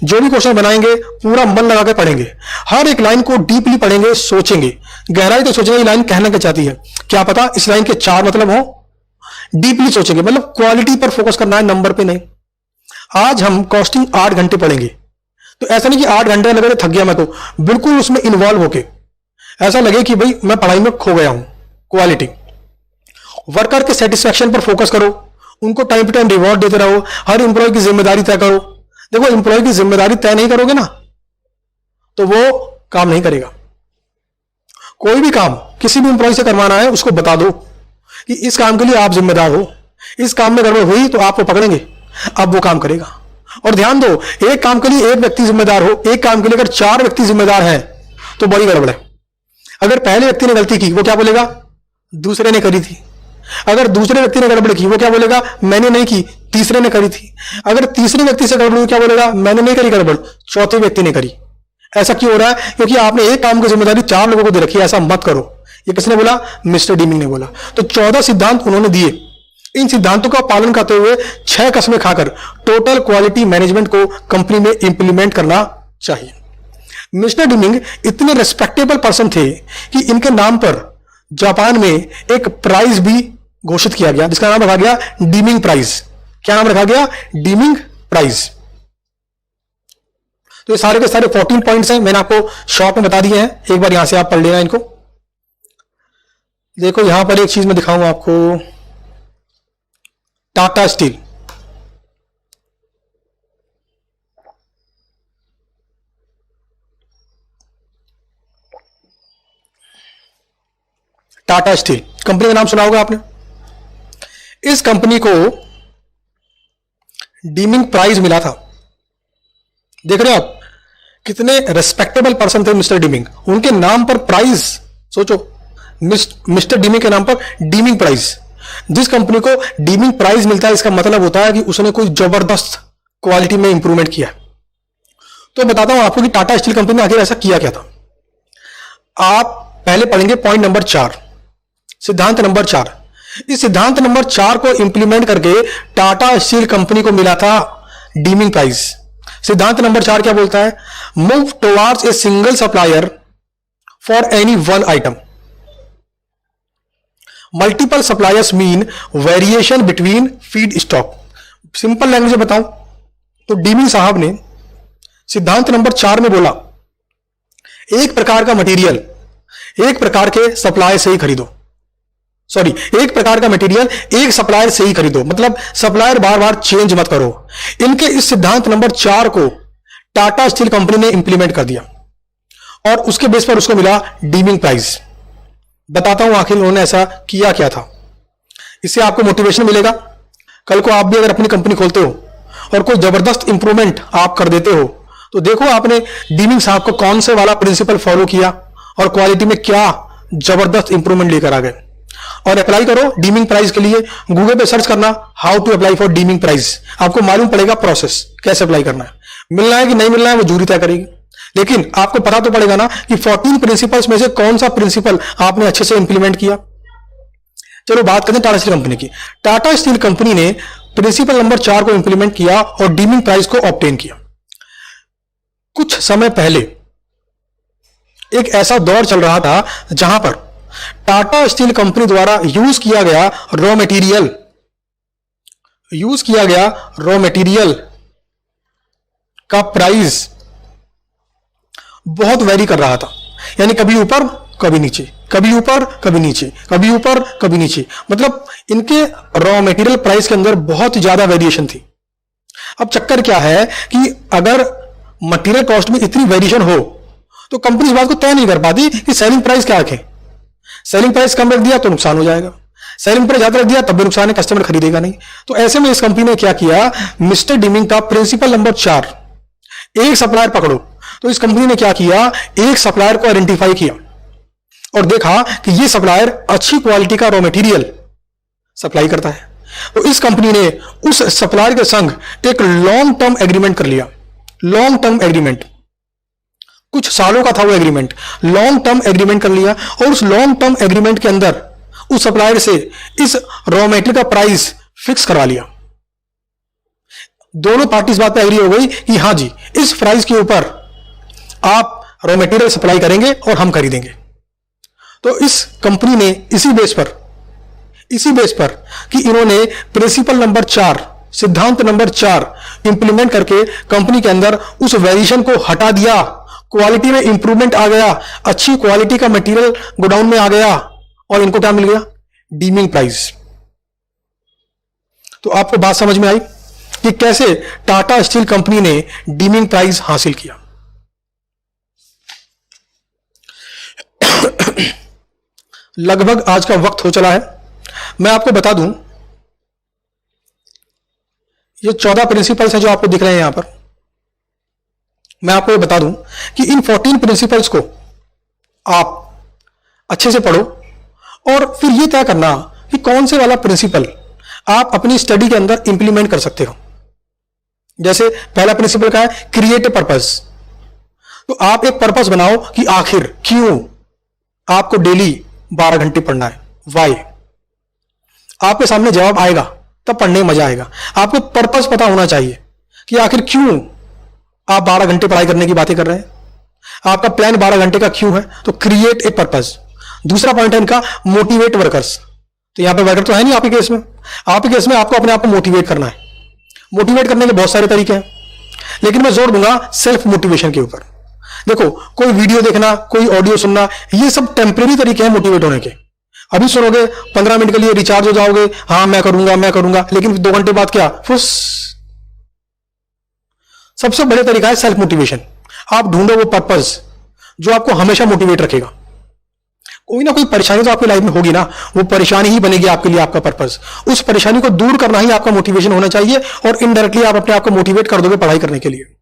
जो भी क्वेश्चन बनाएंगे पूरा मन लगा के पढ़ेंगे, हर एक लाइन को डीपली पढ़ेंगे, सोचेंगे, गहराई से सोचेंगे ये लाइन कहना क्या चाहती है, क्या पता इस लाइन के 4 मतलब हो, डीपली सोचेंगे, मतलब क्वालिटी पर फोकस करना है, नंबर पे नहीं। आज हम कॉस्टिंग 8 घंटे पढ़ेंगे, तो ऐसा नहीं कि 8 घंटे लगे थक गया मैं, तो बिल्कुल उसमें इन्वॉल्व होके ऐसा लगे कि भाई मैं पढ़ाई में खो गया हूं। क्वालिटी वर्कर के सेटिस्फैक्शन पर फोकस करो, उनको टाइम टू टाइम रिवॉर्ड देते रहो, हर इंप्लॉय की जिम्मेदारी तय करो। देखो इंप्लॉय की जिम्मेदारी तय नहीं करोगे ना तो वो काम नहीं करेगा। कोई भी काम किसी भी इंप्लॉय से करवाना है उसको बता दो कि इस काम के लिए आप जिम्मेदार हो, इस काम में गड़बड़ हुई तो आपको पकड़ेंगे, अब वो काम करेगा। और ध्यान दो, एक काम के लिए एक व्यक्ति जिम्मेदार हो, एक काम के लिए अगर 4 व्यक्ति जिम्मेदार हैं तो बड़ी गड़बड़ है। अगर पहले व्यक्ति ने गलती की वो क्या बोलेगा? दूसरे ने करी थी। अगर दूसरे व्यक्ति ने गड़बड़ की वो क्या बोलेगा? मैंने नहीं की, तीसरे ने करी थी। अगर तीसरे व्यक्ति से गड़बड़ हुई क्या बोलेगा? मैंने नहीं करी गड़बड़, चौथे व्यक्ति ने करी। ऐसा क्यों हो रहा है? क्योंकि आपने एक काम की जिम्मेदारी 4 लोगों को दे रखी है। ऐसा मत करो। ये किसने बोला? मिस्टर डीमिंग ने बोला। तो 14 सिद्धांत उन्होंने दिए। इन सिद्धांतों का पालन करते हुए 6 कस्में खाकर टोटल क्वालिटी मैनेजमेंट को कंपनी में इंप्लीमेंट करना चाहिए। मिस्टर डीमिंग इतने रेस्पेक्टेबल पर्सन थे कि इनके नाम पर जापान में एक प्राइज भी घोषित किया गया जिसका नाम रखा गया डीमिंग प्राइज। क्या नाम रखा गया? Deming prize. तो ये सारे के सारे 14 पॉइंट्स हैं, मैंने आपको शॉर्ट में बता दिए हैं, एक बार यहां से आप पढ़ लेना इनको। देखो यहां पर एक चीज मैं दिखाऊंगा आपको, Tata steel. Tata steel company का नाम सुना होगा आपने। इस कंपनी को डीमिंग प्राइज मिला था। देख रहे हो आप कितने रेस्पेक्टेबल पर्सन थे मिस्टर डीमिंग। उनके नाम पर प्राइज, सोचो मिस्टर डीमिंग के नाम पर डीमिंग प्राइज। जिस कंपनी को डीमिंग प्राइज मिलता है इसका मतलब होता है कि उसने कोई जबरदस्त क्वालिटी में इंप्रूवमेंट किया। तो बताता हूं आपको कि टाटा स्टील कंपनी ने आखिर ऐसा किया क्या था। आप पहले पढ़ेंगे पॉइंट नंबर 4, सिद्धांत नंबर 4। इस सिद्धांत नंबर 4 को इंप्लीमेंट करके टाटा स्टील कंपनी को मिला था डीमिंग प्राइज। सिद्धांत नंबर 4 क्या बोलता है? Move towards a single supplier for any one item. Multiple suppliers mean variation between feed stock. Simple language में बताऊं तो डीमिंग साहब ने सिद्धांत नंबर 4 में बोला एक प्रकार का मटेरियल एक प्रकार के सप्लाई से ही खरीदो। सॉरी, एक प्रकार का मटेरियल एक सप्लायर से ही खरीदो, मतलब सप्लायर बार बार चेंज मत करो। इनके इस सिद्धांत नंबर 4 को टाटा स्टील कंपनी ने इंप्लीमेंट कर दिया और उसके बेस पर उसको मिला डीमिंग प्राइस। बताता हूं आखिर उन्होंने ऐसा किया क्या था। इससे आपको मोटिवेशन मिलेगा। कल को आप भी अगर अपनी कंपनी खोलते हो और कोई जबरदस्त इंप्रूवमेंट आप कर देते हो, तो देखो आपने डीमिंग साहब को कौन से वाला प्रिंसिपल फॉलो किया और क्वालिटी में क्या जबरदस्त इंप्रूवमेंट लेकर आ गए। और अप्लाई करो डीमिंग प्राइस के लिए। गूगल पे सर्च करना how to apply for Deming prize, आपको मालूम पड़ेगा प्रोसेस कैसे अप्लाई करना है। मिलना है कि नहीं मिलना है वो जूरी तय करेगी, लेकिन आपको पता तो पड़ेगा ना कि 14 प्रिंसिपल्स में से कौन सा प्रिंसिपल आपने अच्छे से इंप्लीमेंट किया। चलो बात करते हैं टाटा स्टील कंपनी की। टाटा स्टील कंपनी ने प्रिंसिपल नंबर 4 को इंप्लीमेंट किया और डीमिंग प्राइस को ऑब्टेन किया। कुछ समय पहले एक ऐसा दौर चल रहा था जहां पर टाटा स्टील कंपनी द्वारा यूज किया गया रॉ मटेरियल का प्राइस बहुत वेरी कर रहा था, यानी कभी ऊपर कभी नीचे, कभी ऊपर कभी नीचे, कभी ऊपर कभी नीचे। मतलब इनके रॉ मटेरियल प्राइस के अंदर बहुत ज्यादा वेरिएशन थी। अब चक्कर क्या है कि अगर मटेरियल कॉस्ट में इतनी वेरिएशन हो तो कंपनी इस बात को तय नहीं कर पाती कि सेलिंग प्राइस क्या रखे। सेलिंग प्राइस कम रख दिया तो नुकसान हो जाएगा, सेलिंग प्राइस ज्यादा रख दिया तब भी नुकसान है, कस्टमर खरीदेगा नहीं। तो ऐसे में इस कंपनी ने क्या किया, मिस्टर डीमिंग का प्रिंसिपल नंबर 4, एक सप्लायर पकड़ो। तो इस कंपनी ने क्या किया, एक सप्लायर को आइडेंटिफाई किया और देखा कि ये सप्लायर अच्छी क्वालिटी का रॉ मटेरियल सप्लाई करता है। तो इस कंपनी ने उस सप्लायर के संग एक लॉन्ग टर्म एग्रीमेंट कर लिया। लॉन्ग टर्म एग्रीमेंट, कुछ सालों का था वो एग्रीमेंट, लॉन्ग टर्म एग्रीमेंट कर लिया और उस लॉन्ग टर्म एग्रीमेंट के अंदर उस सप्लायर से इस रॉ मटेरियल का प्राइस फिक्स करवा लिया। दोनों पार्टी इस बात पर एग्री हो गई कि हां जी, इस प्राइस के ऊपर आप रॉ मटेरियल सप्लाई करेंगे और हम खरीदेंगे। तो इस कंपनी ने इसी बेस पर कि इन्होंने प्रिंसिपल नंबर 4, सिद्धांत नंबर 4 इंप्लीमेंट करके कंपनी के अंदर उस वेरिएशन को हटा दिया, क्वालिटी में इंप्रूवमेंट आ गया, अच्छी क्वालिटी का मटेरियल गोडाउन में आ गया और इनको क्या मिल गया, डीमिंग प्राइस। तो आपको बात समझ में आई कि कैसे टाटा स्टील कंपनी ने डीमिंग प्राइस हासिल किया। लगभग आज का वक्त हो चला है। मैं आपको बता दूं, ये 14 प्रिंसिपल्स हैं जो आपको दिख रहे हैं यहां पर। मैं आपको ये बता दूं कि इन 14 प्रिंसिपल्स को आप अच्छे से पढ़ो और फिर ये तय करना कि कौन से वाला प्रिंसिपल आप अपनी स्टडी के अंदर इंप्लीमेंट कर सकते हो। जैसे पहला प्रिंसिपल क्या है, क्रिएट ए पर्पस। तो आप एक पर्पस बनाओ कि आखिर क्यों आपको डेली 12 घंटे पढ़ना है, वाई। आपके सामने जवाब आएगा तब पढ़ने में मजा आएगा। आपको पर्पस पता होना चाहिए कि आखिर क्यों आप 12 घंटे पढ़ाई करने की बातें कर रहे हैं, आपका प्लान 12 घंटे का क्यों है। तो क्रिएट ए पर्पस। दूसरा पॉइंट है इनका, मोटिवेट वर्कर्स। तो यहां पे वर्कर तो है नहीं आपके केस में, आपके केस में आपको अपने आप को मोटिवेट करना है। मोटिवेट करने के बहुत सारे तरीके हैं, लेकिन मैं जोर दूंगा सेल्फ मोटिवेशन के ऊपर। देखो, कोई वीडियो देखना, कोई ऑडियो सुनना, ये सब टेम्परेरी तरीके हैं मोटिवेट होने के। अभी सुनोगे 15 मिनट के लिए रिचार्ज हो जाओगे, हाँ मैं करूंगा, लेकिन 2 घंटे बाद क्या, फुस। सबसे बड़े तरीका है सेल्फ मोटिवेशन। आप ढूंढो वो पर्पस जो आपको हमेशा मोटिवेट रखेगा। कोई ना कोई परेशानी तो आपकी लाइफ में होगी ना, वो परेशानी ही बनेगी आपके लिए आपका पर्पस। उस परेशानी को दूर करना ही आपका मोटिवेशन होना चाहिए और इनडायरेक्टली आप अपने आप को मोटिवेट कर दोगे पढ़ाई करने के लिए।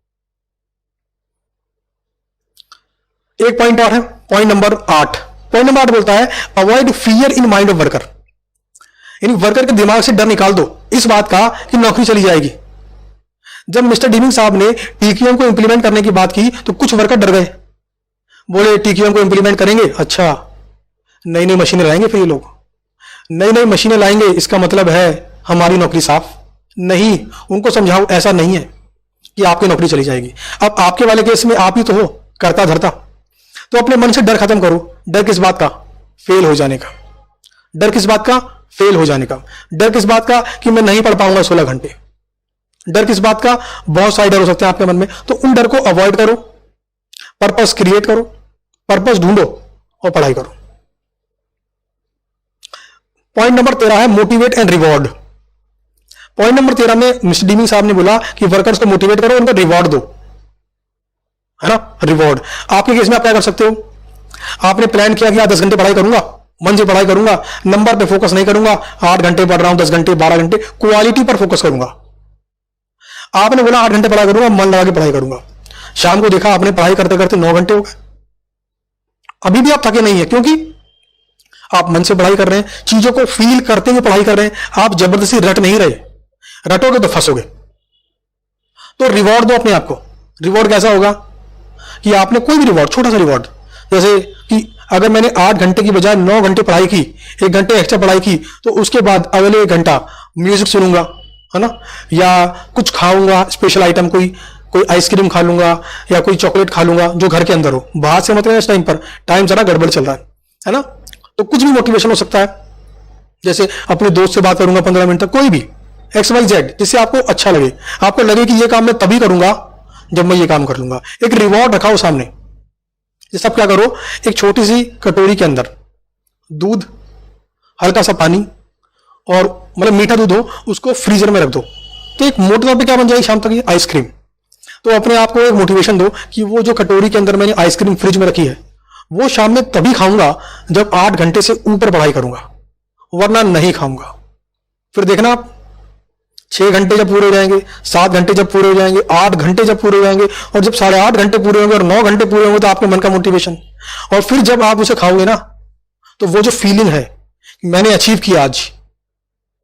एक पॉइंट और है, पॉइंट नंबर 8। पॉइंट नंबर 8 बोलता है avoid fear in mind of worker. यानी वर्कर के दिमाग से डर निकाल दो इस बात का कि नौकरी चली जाएगी। जब मिस्टर डीमिंग साहब ने टीक्यूएम को इंप्लीमेंट करने की बात की तो कुछ वर्कर डर गए, बोले टीक्यूएम को इंप्लीमेंट करेंगे, अच्छा नई नई मशीनें लाएंगे, फिर ये लोग नई नई मशीनें लाएंगे, इसका मतलब है हमारी नौकरी साफ। नहीं, उनको समझाओ ऐसा नहीं है कि आपकी नौकरी चली जाएगी। अब आपके वाले केस में आप ही तो हो करता धरता, तो अपने मन से डर खत्म करो। डर किस बात का, फेल हो जाने का। डर किस बात का, फेल हो जाने का। डर किस बात का कि मैं नहीं पढ़ पाऊंगा 16 घंटे। डर किस बात का, बहुत सारे डर हो सकते हैं आपके मन में, तो उन डर को अवॉइड करो। पर्पस क्रिएट करो, पर्पस ढूंढो और पढ़ाई करो। पॉइंट नंबर 13 है motivate and reward. Point number 13 में मिस्टर डीमिंग साहब ने बोला कि वर्कर्स को मोटिवेट करो, उनको रिवॉर्ड दो, है ना। रिवॉर्ड आपके केस में आप क्या कर सकते हो, आपने प्लान किया कि आज 10 घंटे पढ़ाई करूंगा, मन से पढ़ाई करूंगा, नंबर पे फोकस नहीं करूंगा, 8 घंटे पढ़ रहा हूं, 10 घंटे 12 घंटे, क्वालिटी पर फोकस करूंगा। आपने बोला 8 घंटे पढ़ाई करूंगा, मन लगा के पढ़ाई करूंगा, शाम को देखा आपने पढ़ाई करते करते 9 घंटे हो गए, अभी भी आप थके नहीं है, क्योंकि आप मन से पढ़ाई कर रहे हैं, चीजों को फील करते हुए पढ़ाई कर रहे हैं, आप जबरदस्ती रट नहीं रहे, रटोगे तो फंसोगे। तो रिवॉर्ड दो अपने आप को। रिवॉर्ड कैसा होगा कि आपने कोई भी रिवॉर्ड, छोटा सा रिवॉर्ड, जैसे कि अगर मैंने 8 घंटे की बजाय 9 घंटे पढ़ाई की, 1 घंटे एक्स्ट्रा पढ़ाई की, तो उसके बाद अगले 1 घंटा म्यूजिक सुनूंगा, है ना, या कुछ खाऊंगा स्पेशल आइटम, कोई आइसक्रीम खा लूंगा या कोई चॉकलेट खा लूंगा जो घर के अंदर हो, बाहर से मतलब इस टाइम पर टाइम जरा गड़बड़ चल रहा है ना। तो कुछ भी मोटिवेशन हो सकता है, जैसे अपने दोस्त से बात करूंगा 15 मिनट तक, कोई भी XYZ, जिससे आपको अच्छा लगे, आपको लगे कि ये काम मैं तभी करूंगा जब मैं ये काम कर लूंगा। एक रिवॉर्ड रखाओ सामने। जैसे आप क्या करो, एक छोटी सी कटोरी के अंदर दूध, हल्का सा पानी और मतलब मीठा दूध हो, उसको फ्रीजर में रख दो, तो एक मोटे तौर पे क्या बन जाएगी शाम तक, ये आइसक्रीम। तो अपने आप को एक मोटिवेशन दो कि वो जो कटोरी के अंदर मैंने आइसक्रीम फ्रिज में रखी है, वो शाम में तभी खाऊंगा जब 8 घंटे से ऊपर पढ़ाई करूंगा, वरना नहीं खाऊंगा। फिर देखना आप 6 घंटे जब पूरे हो जाएंगे, 7 घंटे जब पूरे हो जाएंगे, 8 घंटे जब पूरे हो जाएंगे, और जब 8.5 घंटे पूरे होंगे और 9 घंटे पूरे होंगे, तो आपके मन का मोटिवेशन, और फिर जब आप उसे खाओगे ना, तो वो जो फीलिंग है कि मैंने अचीव किया आज,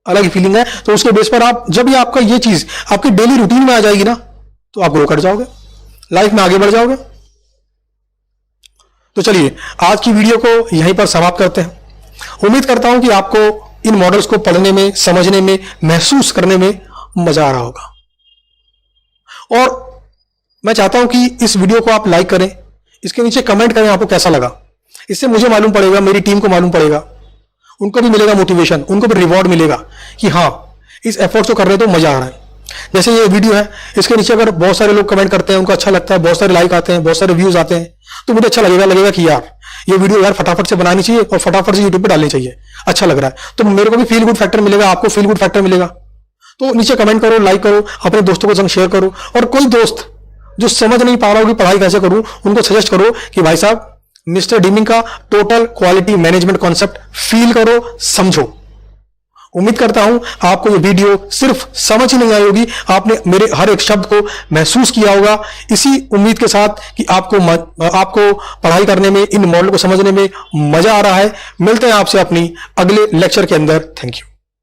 अलग ही फीलिंग है। तो उसके बेस पर आप, जब भी आपका ये चीज आपकी डेली रूटीन में आ जाएगी ना, तो आप ग्रो कर जाओगे, लाइफ में आगे बढ़ जाओगे। तो चलिए आज की वीडियो को यहीं पर समाप्त करते हैं। उम्मीद करता हूं कि आपको इन मॉडल्स को पढ़ने में, समझने में, महसूस करने में मजा आ रहा होगा। और मैं चाहता हूं कि इस वीडियो को आप लाइक करें, इसके नीचे कमेंट करें आपको कैसा लगा। इससे मुझे मालूम पड़ेगा, मेरी टीम को मालूम पड़ेगा, उनको भी मिलेगा मोटिवेशन, उनको भी रिवॉर्ड मिलेगा कि हाँ इस एफर्ट्स को कर रहे तो मजा आ रहा है। जैसे ये वीडियो है, इसके नीचे अगर बहुत सारे लोग कमेंट करते हैं, उनको अच्छा लगता है, बहुत सारे लाइक आते हैं, बहुत सारे व्यूज आते हैं, तो मुझे अच्छा लगेगा कि यार ये वीडियो यार फटाफट से बनानी चाहिए और फटाफट से यूट्यूब पे डालनी चाहिए, अच्छा लग रहा है, तो मेरे को भी फील गुड फैक्टर मिलेगा, आपको फील गुड फैक्टर मिलेगा। तो नीचे कमेंट करो, लाइक करो, अपने दोस्तों के संग शेयर करो, और कोई दोस्त जो समझ नहीं पा रहा हो कि पढ़ाई कैसे करूं, उनको सजेस्ट करो कि भाई साहब मिस्टर डीमिंग का total quality management concept feel करो, समझो। उम्मीद करता हूं आपको ये वीडियो सिर्फ समझ ही नहीं आई होगी, आपने मेरे हर एक शब्द को महसूस किया होगा। इसी उम्मीद के साथ कि आपको पढ़ाई करने में, इन मॉडल को समझने में मजा आ रहा है। मिलते हैं आपसे अपनी अगले लेक्चर के अंदर। Thank you.